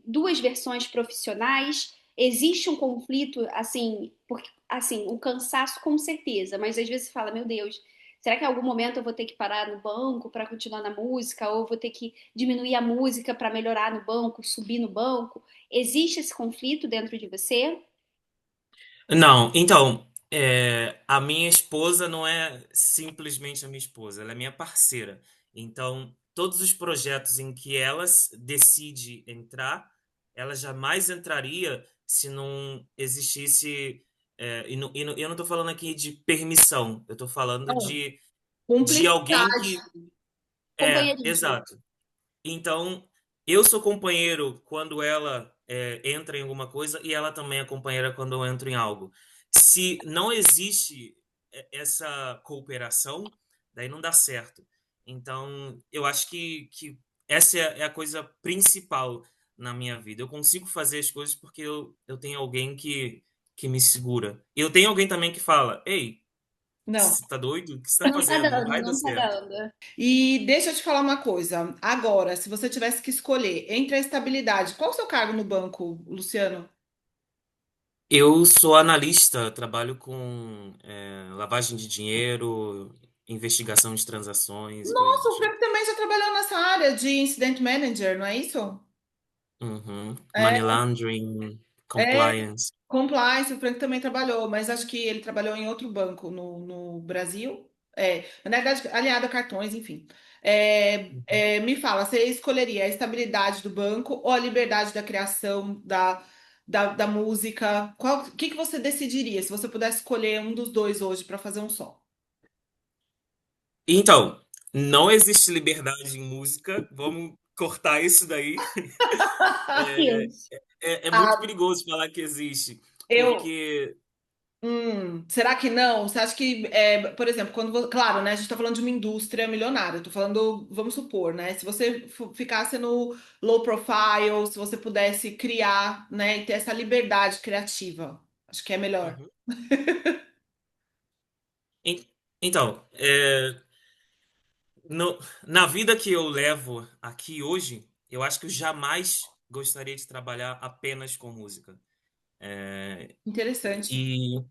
duas versões profissionais? Existe um conflito, assim, porque, assim, o cansaço com certeza, mas às vezes você fala, meu Deus, será que em algum momento eu vou ter que parar no banco para continuar na música, ou vou ter que diminuir a música para melhorar no banco, subir no banco? Existe esse conflito dentro de você? Não, então, a minha esposa não é simplesmente a minha esposa, ela é minha parceira. Então, todos os projetos em que ela decide entrar, ela jamais entraria se não existisse. Eu não estou falando aqui de permissão, eu estou falando Não, de alguém cumplicidade. que. Companheirismo. Exato. Então, eu sou companheiro quando ela entra em alguma coisa e ela também é companheira quando eu entro em algo. Se não existe essa cooperação, daí não dá certo. Então, eu acho que essa é a coisa principal na minha vida. Eu consigo fazer as coisas porque eu tenho alguém que me segura. E eu tenho alguém também que fala: Ei, Não. você tá doido? O que você tá Não tá fazendo? Não dando, vai dar não tá certo. dando. E deixa eu te falar uma coisa. Agora, se você tivesse que escolher entre a estabilidade, qual o seu cargo no banco, Luciano? Eu sou analista, trabalho com lavagem de dinheiro, investigação de transações e coisas Nossa, do o tipo. Frank também já trabalhou nessa área de incident manager, não é isso? Uhum. Money É, laundering, é compliance. compliance, o Frank também trabalhou, mas acho que ele trabalhou em outro banco no Brasil. É, na verdade, alinhado a cartões, enfim. Me fala, você escolheria a estabilidade do banco ou a liberdade da criação da música? O que que você decidiria se você pudesse escolher um dos dois hoje para fazer um som? Então, não existe liberdade em música. Vamos cortar isso daí. É, Deus. é muito Ah, perigoso falar que existe, eu, porque Será que não? Você acha que, por exemplo, claro, né? A gente está falando de uma indústria milionária. Eu tô falando, vamos supor, né? Se você ficasse no low profile, se você pudesse criar, né, e ter essa liberdade criativa, acho que é melhor. Uhum. En- Então, na vida que eu levo aqui hoje, eu acho que eu jamais gostaria de trabalhar apenas com música. Interessante. E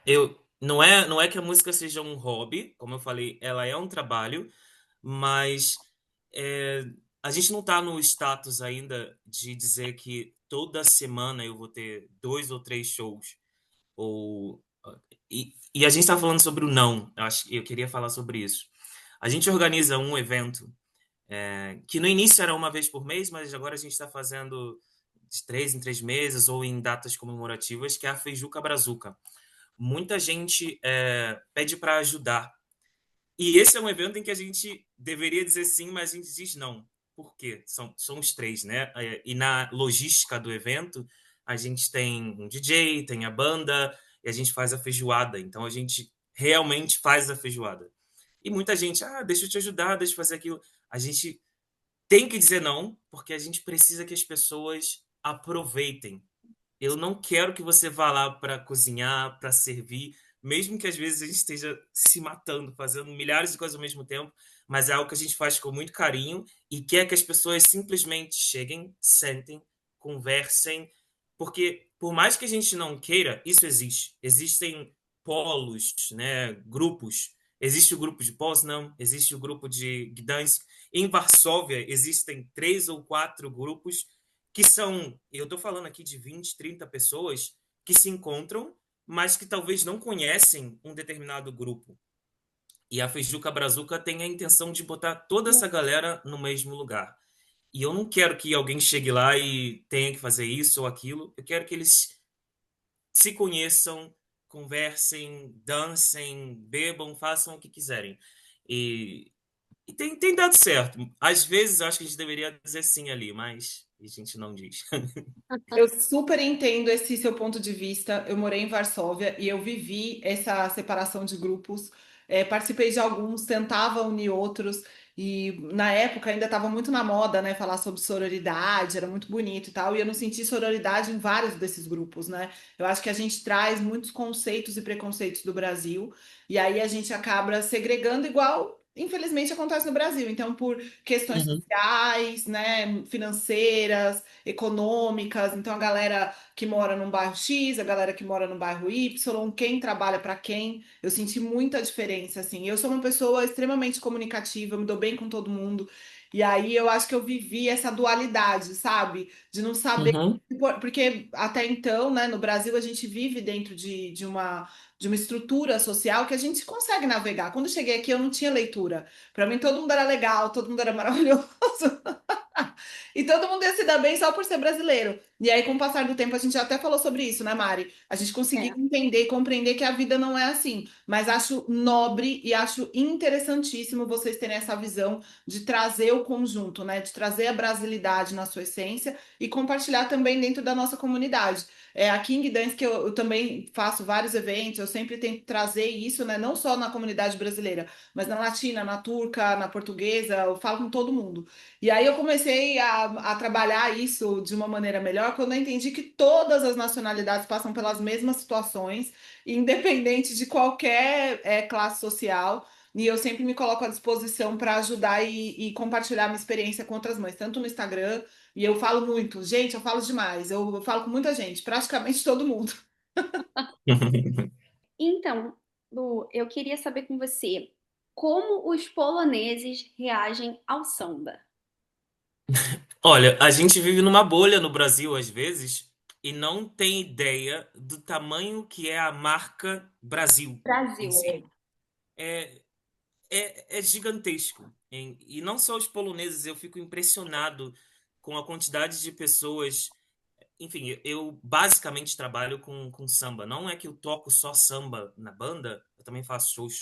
eu não é que a música seja um hobby, como eu falei, ela é um trabalho, mas é, a gente não está no status ainda de dizer que toda semana eu vou ter 2 ou 3 shows. Ou, e a gente está falando sobre o não. Eu queria falar sobre isso. A gente organiza um evento que no início era uma vez por mês, mas agora a gente está fazendo de 3 em 3 meses ou em datas comemorativas, que é a Feijuca Brazuca. Muita gente pede para ajudar. E esse é um evento em que a gente deveria dizer sim, mas a gente diz não. Por quê? São os três, né? E na logística do evento, a gente tem um DJ, tem a banda, e a gente faz a feijoada. Então a gente realmente faz a feijoada. E muita gente, deixa eu te ajudar, deixa eu fazer aquilo. A gente tem que dizer não, porque a gente precisa que as pessoas aproveitem. Eu não quero que você vá lá para cozinhar, para servir, mesmo que às vezes a gente esteja se matando, fazendo milhares de coisas ao mesmo tempo, mas é algo que a gente faz com muito carinho e quer que as pessoas simplesmente cheguem, sentem, conversem, porque por mais que a gente não queira, isso existe. Existem polos, né, grupos. Existe o grupo de Poznan, existe o grupo de Gdansk. Em Varsóvia existem 3 ou 4 grupos que são, eu estou falando aqui de 20, 30 pessoas que se encontram, mas que talvez não conhecem um determinado grupo. E a Feijuca Brazuca tem a intenção de botar toda essa galera no mesmo lugar. E eu não quero que alguém chegue lá e tenha que fazer isso ou aquilo. Eu quero que eles se conheçam, conversem, dancem, bebam, façam o que quiserem. E, e tem dado certo. Às vezes eu acho que a gente deveria dizer sim ali, mas a gente não diz. Eu super entendo esse seu ponto de vista. Eu morei em Varsóvia e eu vivi essa separação de grupos. Participei de alguns, tentava unir outros. E na época ainda estava muito na moda, né? Falar sobre sororidade, era muito bonito e tal. E eu não senti sororidade em vários desses grupos, né? Eu acho que a gente traz muitos conceitos e preconceitos do Brasil. E aí a gente acaba segregando igual. Infelizmente acontece no Brasil. Então, por questões Uhum. sociais, né, financeiras, econômicas. Então, a galera que mora num bairro X, a galera que mora no bairro Y, quem trabalha para quem. Eu senti muita diferença, assim. Eu sou uma pessoa extremamente comunicativa, eu me dou bem com todo mundo. E aí eu acho que eu vivi essa dualidade, sabe? De não saber. Uhum. Porque até então, né, no Brasil, a gente vive dentro de uma estrutura social que a gente consegue navegar. Quando eu cheguei aqui, eu não tinha leitura. Para mim, todo mundo era legal, todo mundo era maravilhoso. E todo mundo ia se dar bem só por ser brasileiro. E aí, com o passar do tempo, a gente já até falou sobre isso, né, Mari? A gente conseguiu É. entender e compreender que a vida não é assim. Mas acho nobre e acho interessantíssimo vocês terem essa visão de trazer o conjunto, né? De trazer a brasilidade na sua essência e compartilhar também dentro da nossa comunidade. A King Dance, que eu também faço vários eventos, eu sempre tento trazer isso, né? Não só na comunidade brasileira, mas na latina, na turca, na portuguesa, eu falo com todo mundo. E aí eu comecei a trabalhar isso de uma maneira melhor quando eu entendi que todas as nacionalidades passam pelas mesmas situações, independente de qualquer classe social. E eu sempre me coloco à disposição para ajudar e compartilhar minha experiência com outras mães, tanto no Instagram, e eu falo muito. Gente, eu falo demais. Eu falo com muita gente, praticamente todo mundo. Então, Lu, eu queria saber com você como os poloneses reagem ao samba. Olha, a gente vive numa bolha no Brasil às vezes e não tem ideia do tamanho que é a marca Brasil em Brasil. si. É, é gigantesco. E não só os poloneses, eu fico impressionado com a quantidade de pessoas. Enfim, eu basicamente trabalho com samba. Não é que eu toco só samba na banda, eu também faço shows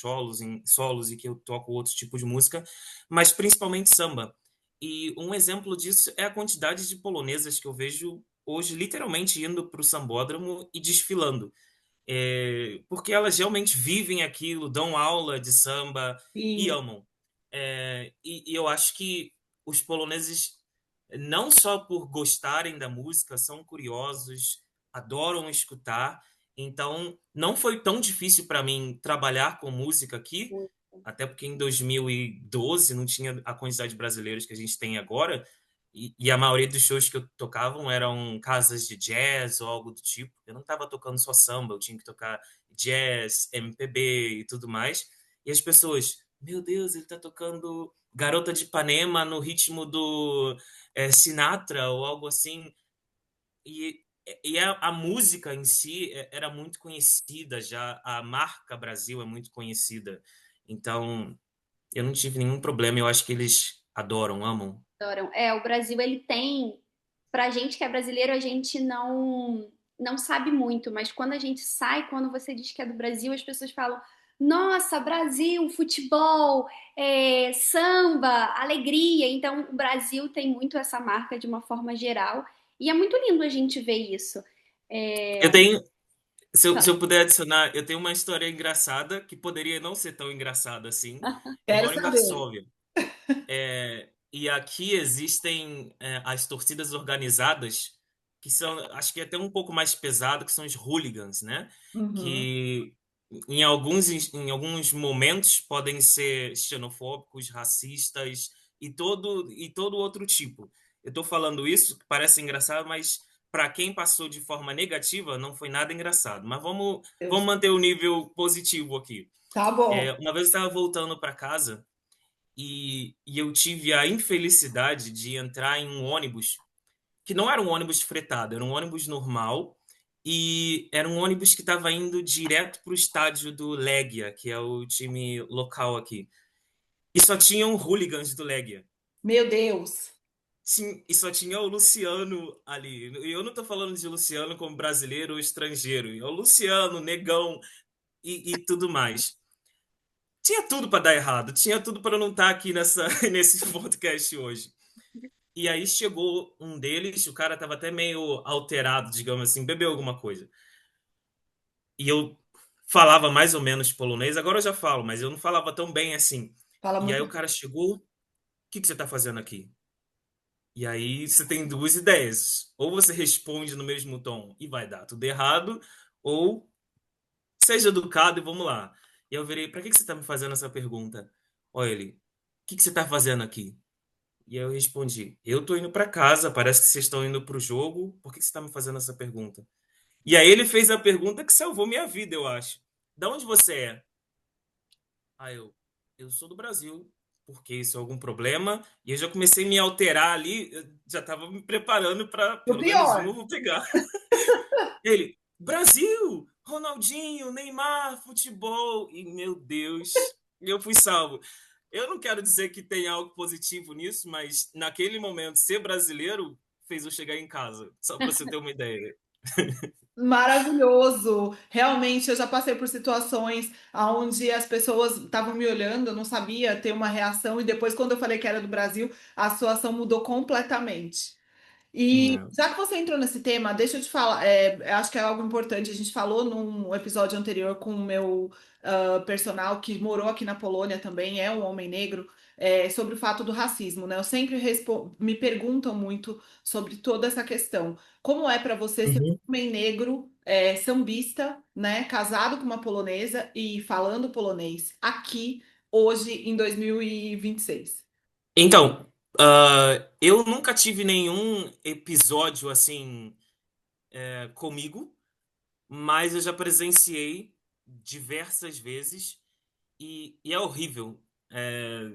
solos e que eu toco outro tipo de música, mas principalmente samba. E um exemplo disso é a quantidade de polonesas que eu vejo hoje literalmente indo para o sambódromo e desfilando. porque elas realmente vivem aquilo, dão aula de samba e Sim. amam. E eu acho que os poloneses, não só por gostarem da música, são curiosos, adoram escutar. Então, não foi tão difícil para mim trabalhar com música aqui, até porque em 2012 não tinha a quantidade de brasileiros que a gente tem agora. E a maioria dos shows que eu tocavam eram casas de jazz ou algo do tipo. Eu não estava tocando só samba, eu tinha que tocar jazz, MPB e tudo mais. E as pessoas, meu Deus, ele está tocando Garota de Ipanema no ritmo do Sinatra ou algo assim. E, e a música em si era muito conhecida já, a marca Brasil é muito conhecida. Então, eu não tive nenhum problema, eu acho que eles adoram, amam. Adoram. O Brasil, ele tem. Pra gente que é brasileiro, a gente não sabe muito, mas quando a gente sai, quando você diz que é do Brasil, as pessoas falam: Nossa, Brasil, futebol, samba, alegria. Então, o Brasil tem muito essa marca de uma forma geral, e é muito lindo a gente ver isso. Eu É, tenho, se eu puder adicionar, eu tenho uma história engraçada que poderia não ser tão engraçada assim. Eu Quero moro em saber. Varsóvia. E aqui existem as torcidas organizadas, que são, acho que é até um pouco mais pesado, que são os hooligans, né? Uhum. Que em alguns momentos podem ser xenofóbicos, racistas e todo outro tipo. Eu estou falando isso, que parece engraçado, mas para quem passou de forma negativa, não foi nada engraçado. Mas vamos Deus. manter o nível positivo aqui. Tá bom. Uma vez eu estava voltando para casa e eu tive a infelicidade de entrar em um ônibus que não era um ônibus fretado, era um ônibus normal e era um ônibus que estava indo direto para o estádio do Legia, que é o time local aqui. E só tinham hooligans do Legia. Meu Deus. Sim, e só tinha o Luciano ali. E eu não tô falando de Luciano como brasileiro ou estrangeiro. É o Luciano, negão e tudo mais. Tinha tudo para dar errado, tinha tudo para não estar aqui nesse podcast hoje. E aí chegou um deles, o cara tava até meio alterado, digamos assim, bebeu alguma coisa. E eu falava mais ou menos polonês, agora eu já falo, mas eu não falava tão bem assim. Fala E aí muito. o cara chegou, o que você tá fazendo aqui? E aí você tem duas ideias. Ou você responde no mesmo tom e vai dar tudo errado, ou seja educado e vamos lá. E eu virei, pra que você tá me fazendo essa pergunta? Olha ele, o que você tá fazendo aqui? E aí eu respondi: Eu tô indo pra casa, parece que vocês estão indo pro jogo, por que você tá me fazendo essa pergunta? E aí ele fez a pergunta que salvou minha vida, eu acho. Da onde você é? Aí eu sou do Brasil, porque isso é algum problema? E eu já comecei a me alterar ali, eu já tava me preparando para O pelo menos um pior. eu vou pegar. Ele, Brasil, Ronaldinho, Neymar, futebol. E meu Deus, eu fui salvo. Eu não quero dizer que tem algo positivo nisso, mas naquele momento, ser brasileiro fez eu chegar em casa. Só para você ter uma ideia. Maravilhoso. Realmente, eu já passei por situações onde as pessoas estavam me olhando, eu não sabia ter uma reação, e depois, quando eu falei que era do Brasil, a situação mudou completamente. E Não. já que você entrou nesse tema, deixa eu te falar, eu acho que é algo importante. A gente falou num episódio anterior com o meu personal que morou aqui na Polônia também, é um homem negro, sobre o fato do racismo, né? Eu sempre me perguntam muito sobre toda essa questão. Como é para você ser Uhum. um homem negro, sambista, né? Casado com uma polonesa e falando polonês aqui, hoje, em 2026? Então, eu nunca tive nenhum episódio assim comigo, mas eu já presenciei diversas vezes e é horrível. É,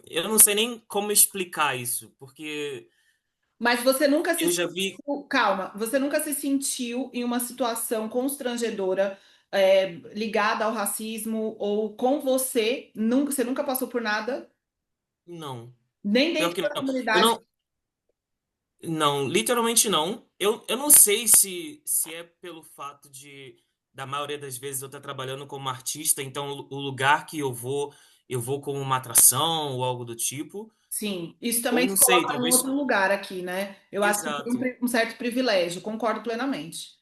eu não sei nem como explicar isso, porque Mas você nunca se eu já vi. sentiu, calma, você nunca se sentiu em uma situação constrangedora, ligada ao racismo ou com você? Nunca, você nunca passou por nada? Não, Nem pior dentro que da não. Eu comunidade? não. Não, literalmente não. Eu não sei se é pelo fato da maioria das vezes eu estar trabalhando como artista, então o lugar que eu vou como uma atração ou algo do tipo, Sim, isso ou também te não sei, coloca num talvez. outro lugar aqui, né? Eu acho que tem Exato. um certo privilégio, concordo plenamente.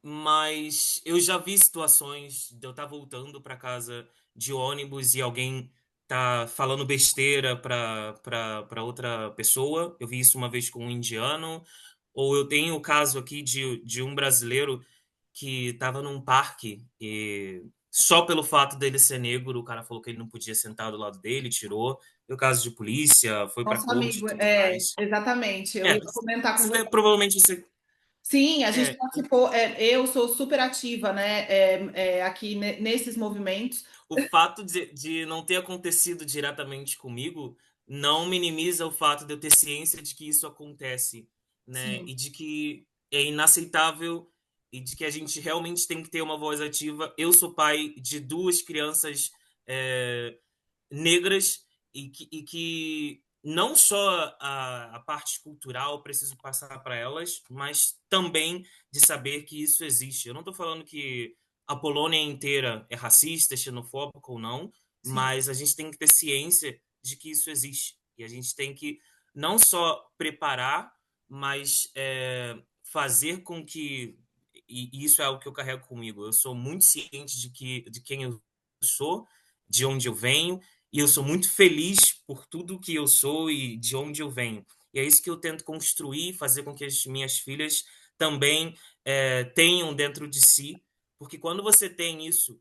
mas eu já vi situações de eu estar voltando para casa de ônibus e alguém tá falando besteira para outra pessoa. Eu vi isso uma vez com um indiano. Ou eu tenho o caso aqui de um brasileiro que estava num parque e só pelo fato dele ser negro, o cara falou que ele não podia sentar do lado dele, tirou. Foi o caso de polícia, foi para Nosso corte e amigo, tudo mais. exatamente. Eu É, ia comentar com você. provavelmente você. Sim, a gente É, participou. Eu sou super ativa, né? Aqui nesses movimentos. o fato de não ter acontecido diretamente comigo não minimiza o fato de eu ter ciência de que isso acontece, né? Sim. E de que é inaceitável e de que a gente realmente tem que ter uma voz ativa. Eu sou pai de duas crianças é, negras e que não só a parte cultural preciso passar para elas, mas também de saber que isso existe. Eu não estou falando que a Polônia inteira é racista, xenofóbica ou não, Sim. mas a gente tem que ter ciência de que isso existe. E a gente tem que não só preparar, mas fazer com que. E isso é algo que eu carrego comigo. Eu sou muito ciente de quem eu sou, de onde eu venho, e eu sou muito feliz por tudo que eu sou e de onde eu venho. E é isso que eu tento construir, fazer com que as minhas filhas também tenham dentro de si, porque quando você tem isso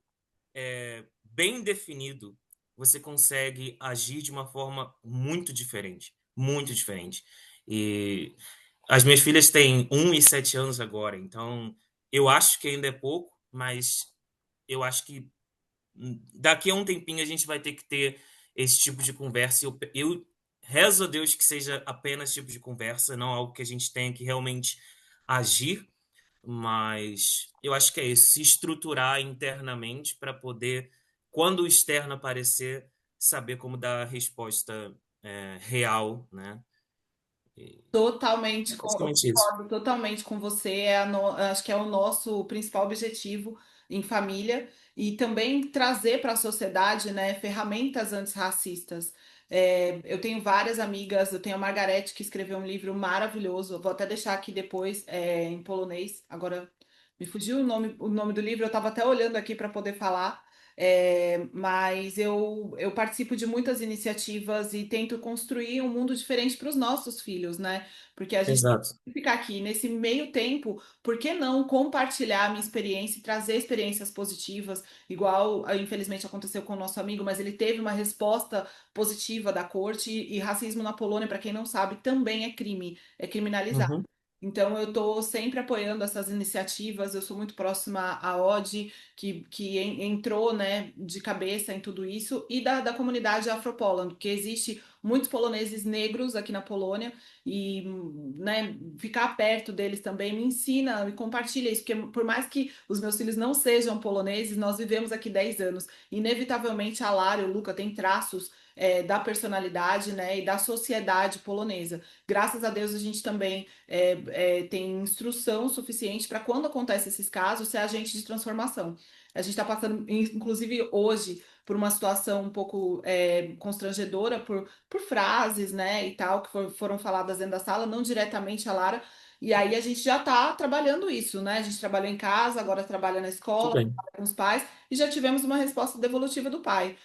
bem definido, você consegue agir de uma forma muito diferente, muito diferente. E as minhas filhas têm 1 e 7 anos agora, então eu acho que ainda é pouco, mas eu acho que daqui a um tempinho a gente vai ter que ter esse tipo de conversa. Eu rezo a Deus que seja apenas esse tipo de conversa, não algo que a gente tenha que realmente agir, mas eu acho que é isso, se estruturar internamente para poder, quando o externo aparecer, saber como dar a resposta real, né? E Totalmente, é eu basicamente isso. concordo totalmente com você. Acho que é o nosso principal objetivo em família e também trazer para a sociedade, né, ferramentas antirracistas. Eu tenho várias amigas, eu tenho a Margarete que escreveu um livro maravilhoso. Eu vou até deixar aqui depois, em polonês. Agora me fugiu o nome do livro, eu estava até olhando aqui para poder falar. Mas eu participo de muitas iniciativas e tento construir um mundo diferente para os nossos filhos, né? Porque a gente tem Exato. que ficar aqui nesse meio tempo, por que não compartilhar a minha experiência e trazer experiências positivas, igual infelizmente aconteceu com o nosso amigo, mas ele teve uma resposta positiva da corte e racismo na Polônia, para quem não sabe, também é crime, é criminalizado. Uhum. Então, eu estou sempre apoiando essas iniciativas. Eu sou muito próxima à OD, que entrou, né, de cabeça em tudo isso, e da comunidade Afropoland, porque existe muitos poloneses negros aqui na Polônia, e né, ficar perto deles também me ensina e compartilha isso, porque por mais que os meus filhos não sejam poloneses, nós vivemos aqui 10 anos. Inevitavelmente, a Lara e o Luca têm traços. Da personalidade, né, e da sociedade polonesa. Graças a Deus a gente também tem instrução suficiente para quando acontece esses casos ser agente de transformação. A gente está passando, inclusive hoje, por uma situação um pouco constrangedora por frases, né, e tal, que foram faladas dentro da sala, não diretamente a Lara. E aí a gente já está trabalhando isso, né? A gente trabalhou em casa, agora trabalha na Tudo escola, bem. trabalha com os pais, e já tivemos uma resposta devolutiva do pai,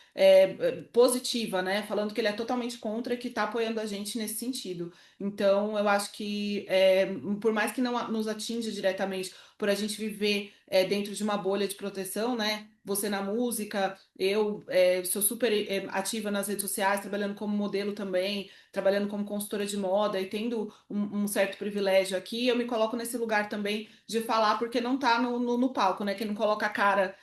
positiva, né? Falando que ele é totalmente contra e que está apoiando a gente nesse sentido. Então, eu acho que, por mais que não nos atinja diretamente, por a gente viver dentro de uma bolha de proteção, né? Você na música, eu sou super ativa nas redes sociais, trabalhando como modelo também, trabalhando como consultora de moda e tendo um certo privilégio aqui, eu me coloco nesse lugar também de falar, porque não tá no palco, né? Quem não coloca a cara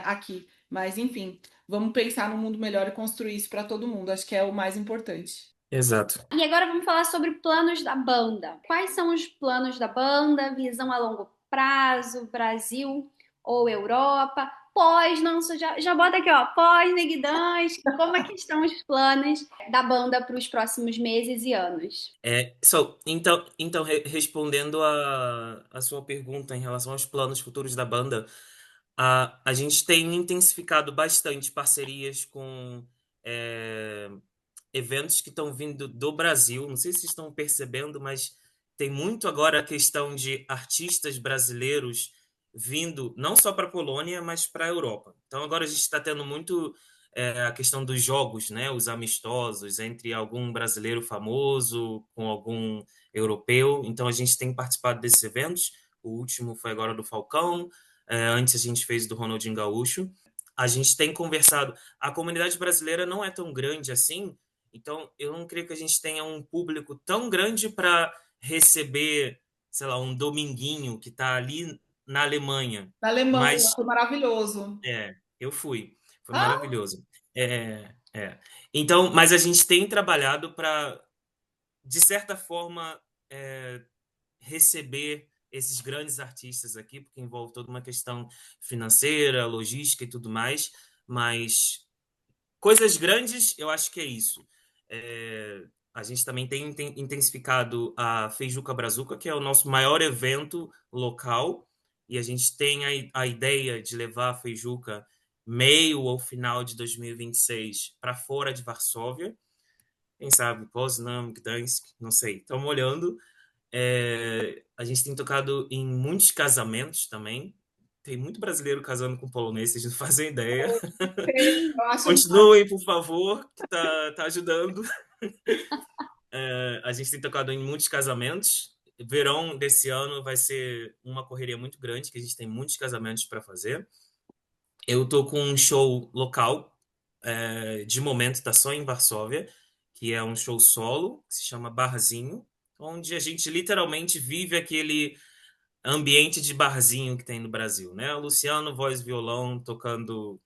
aqui. Mas, enfim, vamos pensar num mundo melhor e construir isso para todo mundo. Acho que é o mais importante. Exato. E agora vamos falar sobre planos da banda. Quais são os planos da banda, visão a longo prazo, Brasil ou Europa? Pós, não, já bota aqui, ó, pós Neguidães, como é que estão os planos da banda para os próximos meses e anos? Então respondendo a sua pergunta em relação aos planos futuros da banda, a gente tem intensificado bastante parcerias com é, eventos que estão vindo do Brasil. Não sei se vocês estão percebendo, mas tem muito agora a questão de artistas brasileiros vindo não só para a Polônia, mas para a Europa. Então agora a gente está tendo muito a questão dos jogos, né, os amistosos entre algum brasileiro famoso com algum europeu. Então a gente tem participado desses eventos. O último foi agora do Falcão. Antes a gente fez do Ronaldinho Gaúcho. A gente tem conversado. A comunidade brasileira não é tão grande assim, então eu não creio que a gente tenha um público tão grande para receber, sei lá, um Dominguinho que está ali na Alemanha. Na Alemanha, Mas foi maravilhoso. eu fui, foi Ah, maravilhoso. Então, mas a gente tem trabalhado para, de certa forma, receber esses grandes artistas aqui, porque envolve toda uma questão financeira, logística e tudo mais, mas coisas grandes, eu acho que é isso. A gente também tem intensificado a Feijuca Brazuca, que é o nosso maior evento local, e a gente tem a ideia de levar a Feijuca meio ou final de 2026 para fora de Varsóvia. Quem sabe Poznan, Gdansk, não sei. Estamos olhando. A gente tem tocado em muitos casamentos também. Tem muito brasileiro casando com polonês, vocês não fazem ideia. eu acho Continuem, por favor, que tá ajudando. A gente tem tocado em muitos casamentos. Verão desse ano vai ser uma correria muito grande, que a gente tem muitos casamentos para fazer. Eu tô com um show local, de momento tá só em Varsóvia, que é um show solo, que se chama Barzinho, onde a gente literalmente vive aquele ambiente de barzinho que tem no Brasil, né? O Luciano, voz e violão, tocando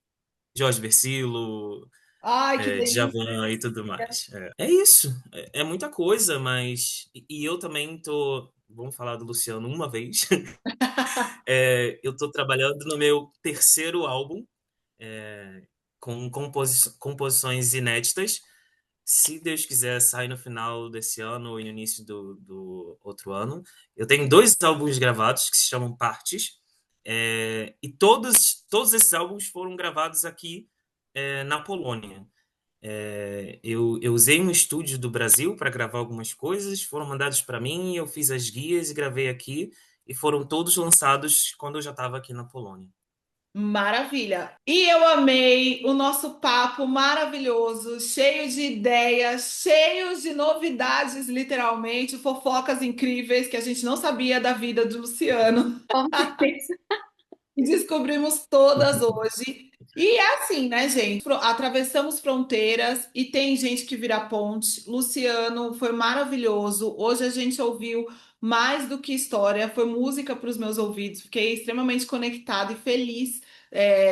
Jorge Versilo, Ai, que delícia. Djavan e tudo mais. É isso, é muita coisa, mas. E eu também tô. Vamos falar do Luciano uma vez. Eu tô trabalhando no meu terceiro álbum, é, com composições inéditas. Se Deus quiser, sai no final desse ano ou no início do outro ano. Eu tenho dois álbuns gravados que se chamam Partes, e todos esses álbuns foram gravados aqui, na Polônia. Eu usei um estúdio do Brasil para gravar algumas coisas, foram mandados para mim, eu fiz as guias e gravei aqui, e foram todos lançados quando eu já estava aqui na Polônia. Maravilha. E eu amei o nosso papo maravilhoso, cheio de ideias, cheio de novidades, literalmente, fofocas incríveis que a gente não sabia da vida de Luciano. Com certeza. E descobrimos todas hoje. E é assim, né, gente? Atravessamos fronteiras e tem gente que vira ponte. Luciano foi maravilhoso. Hoje a gente ouviu mais do que história, foi música para os meus ouvidos. Fiquei extremamente conectada e feliz,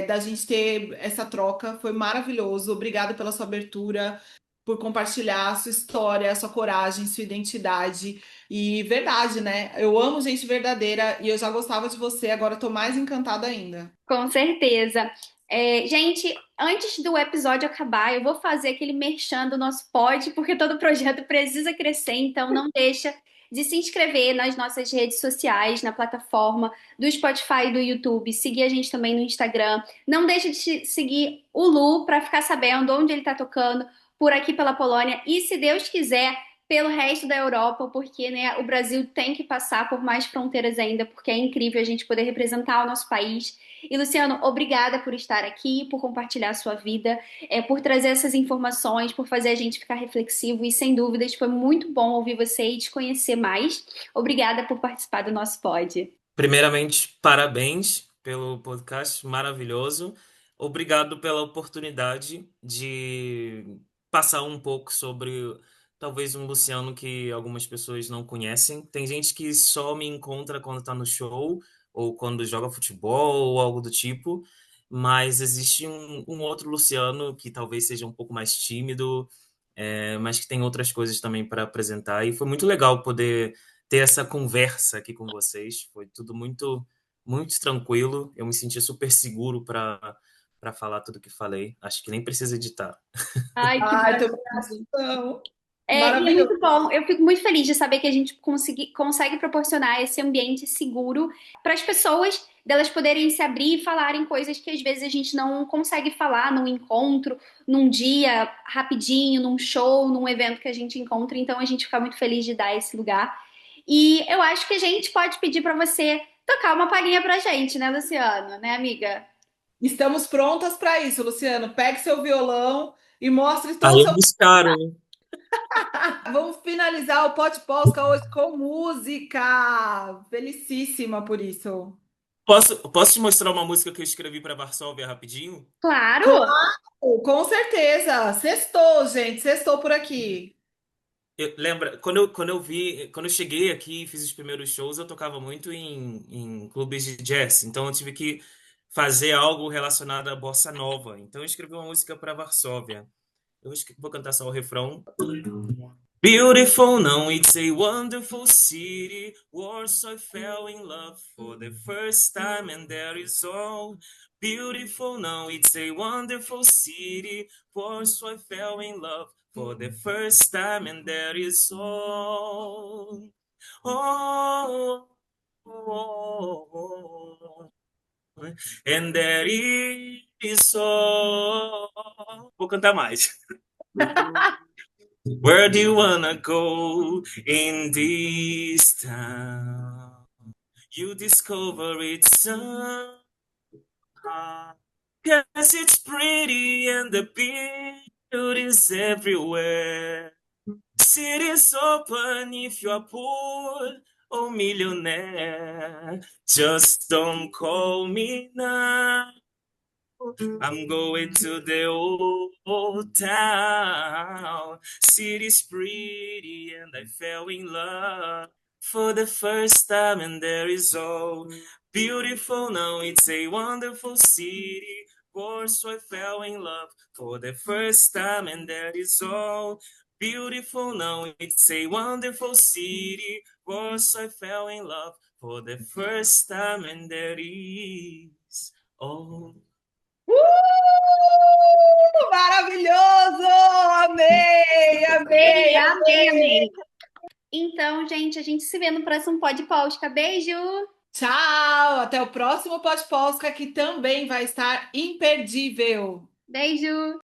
da gente ter essa troca. Foi maravilhoso. Obrigada pela sua abertura, por compartilhar a sua história, a sua coragem, sua identidade. E verdade, né? Eu amo gente verdadeira e eu já gostava de você, agora eu tô mais encantada ainda. Com certeza. Gente, antes do episódio acabar, eu vou fazer aquele merchan do nosso pod, porque todo projeto precisa crescer, então não deixa de se inscrever nas nossas redes sociais, na plataforma do Spotify e do YouTube, seguir a gente também no Instagram. Não deixa de seguir o Lu para ficar sabendo onde ele está tocando por aqui pela Polônia e, se Deus quiser, pelo resto da Europa, porque, né, o Brasil tem que passar por mais fronteiras ainda, porque é incrível a gente poder representar o nosso país. E, Luciano, obrigada por estar aqui, por compartilhar a sua vida, por trazer essas informações, por fazer a gente ficar reflexivo e, sem dúvidas, foi muito bom ouvir você e te conhecer mais. Obrigada por participar do nosso pod. Primeiramente, parabéns pelo podcast maravilhoso. Obrigado pela oportunidade de passar um pouco sobre talvez um Luciano que algumas pessoas não conhecem. Tem gente que só me encontra quando está no show ou quando joga futebol ou algo do tipo, mas existe um outro Luciano que talvez seja um pouco mais tímido, mas que tem outras coisas também para apresentar. E foi muito legal poder ter essa conversa aqui com vocês. Foi tudo muito, muito tranquilo. Eu me senti super seguro para falar tudo que falei. Acho que nem precisa editar. Ai, que Ai, teu maravilhoso. coração. E é muito Maravilhoso. bom. Eu fico muito feliz de saber que a gente consegue proporcionar esse ambiente seguro para as pessoas, delas poderem se abrir e falarem coisas que às vezes a gente não consegue falar num encontro, num dia rapidinho, num show, num evento que a gente encontra. Então a gente fica muito feliz de dar esse lugar. E eu acho que a gente pode pedir para você tocar uma palhinha pra gente, né, Luciano? Né, amiga? Estamos prontas para isso, Luciano. Pegue seu violão e mostre todo o Aí é seu. buscaram, hein? Vamos finalizar o Pode Posca hoje com música. Felicíssima por isso. Posso te mostrar uma música que eu escrevi para Varsóvia rapidinho? Claro! Com certeza. Sextou, gente. Sextou por aqui. Lembra, quando eu cheguei aqui e fiz os primeiros shows, eu tocava muito em clubes de jazz. Então eu tive que fazer algo relacionado à bossa nova. Então eu escrevi uma música para Varsóvia. Vou cantar só o refrão. Beautiful now, it's a wonderful city. Warsaw fell in love for the first time, and there is all. Beautiful now, it's a wonderful city. Warsaw fell in love for the first time, and there is all. Oh, oh, oh, oh, and there is all. Vou cantar mais. Where do you wanna go in this town? You discover it somehow. 'Cause it's pretty and the beauty's everywhere. City's open if you're poor or millionaire. Just don't call me now. I'm going to the old town. City's pretty, and I fell in love for the first time, and there is all beautiful now. It's a wonderful city. Course, I fell in love for the first time, and that is all beautiful now. It's a wonderful city. Course, I fell in love for the first time, and that is all. Maravilhoso! Amei, amei, Ei, amei, amei. amei. Então, gente, a gente se vê no próximo Pod Posca. Beijo! Tchau! Até o próximo Pode Posca, que também vai estar imperdível. Beijo!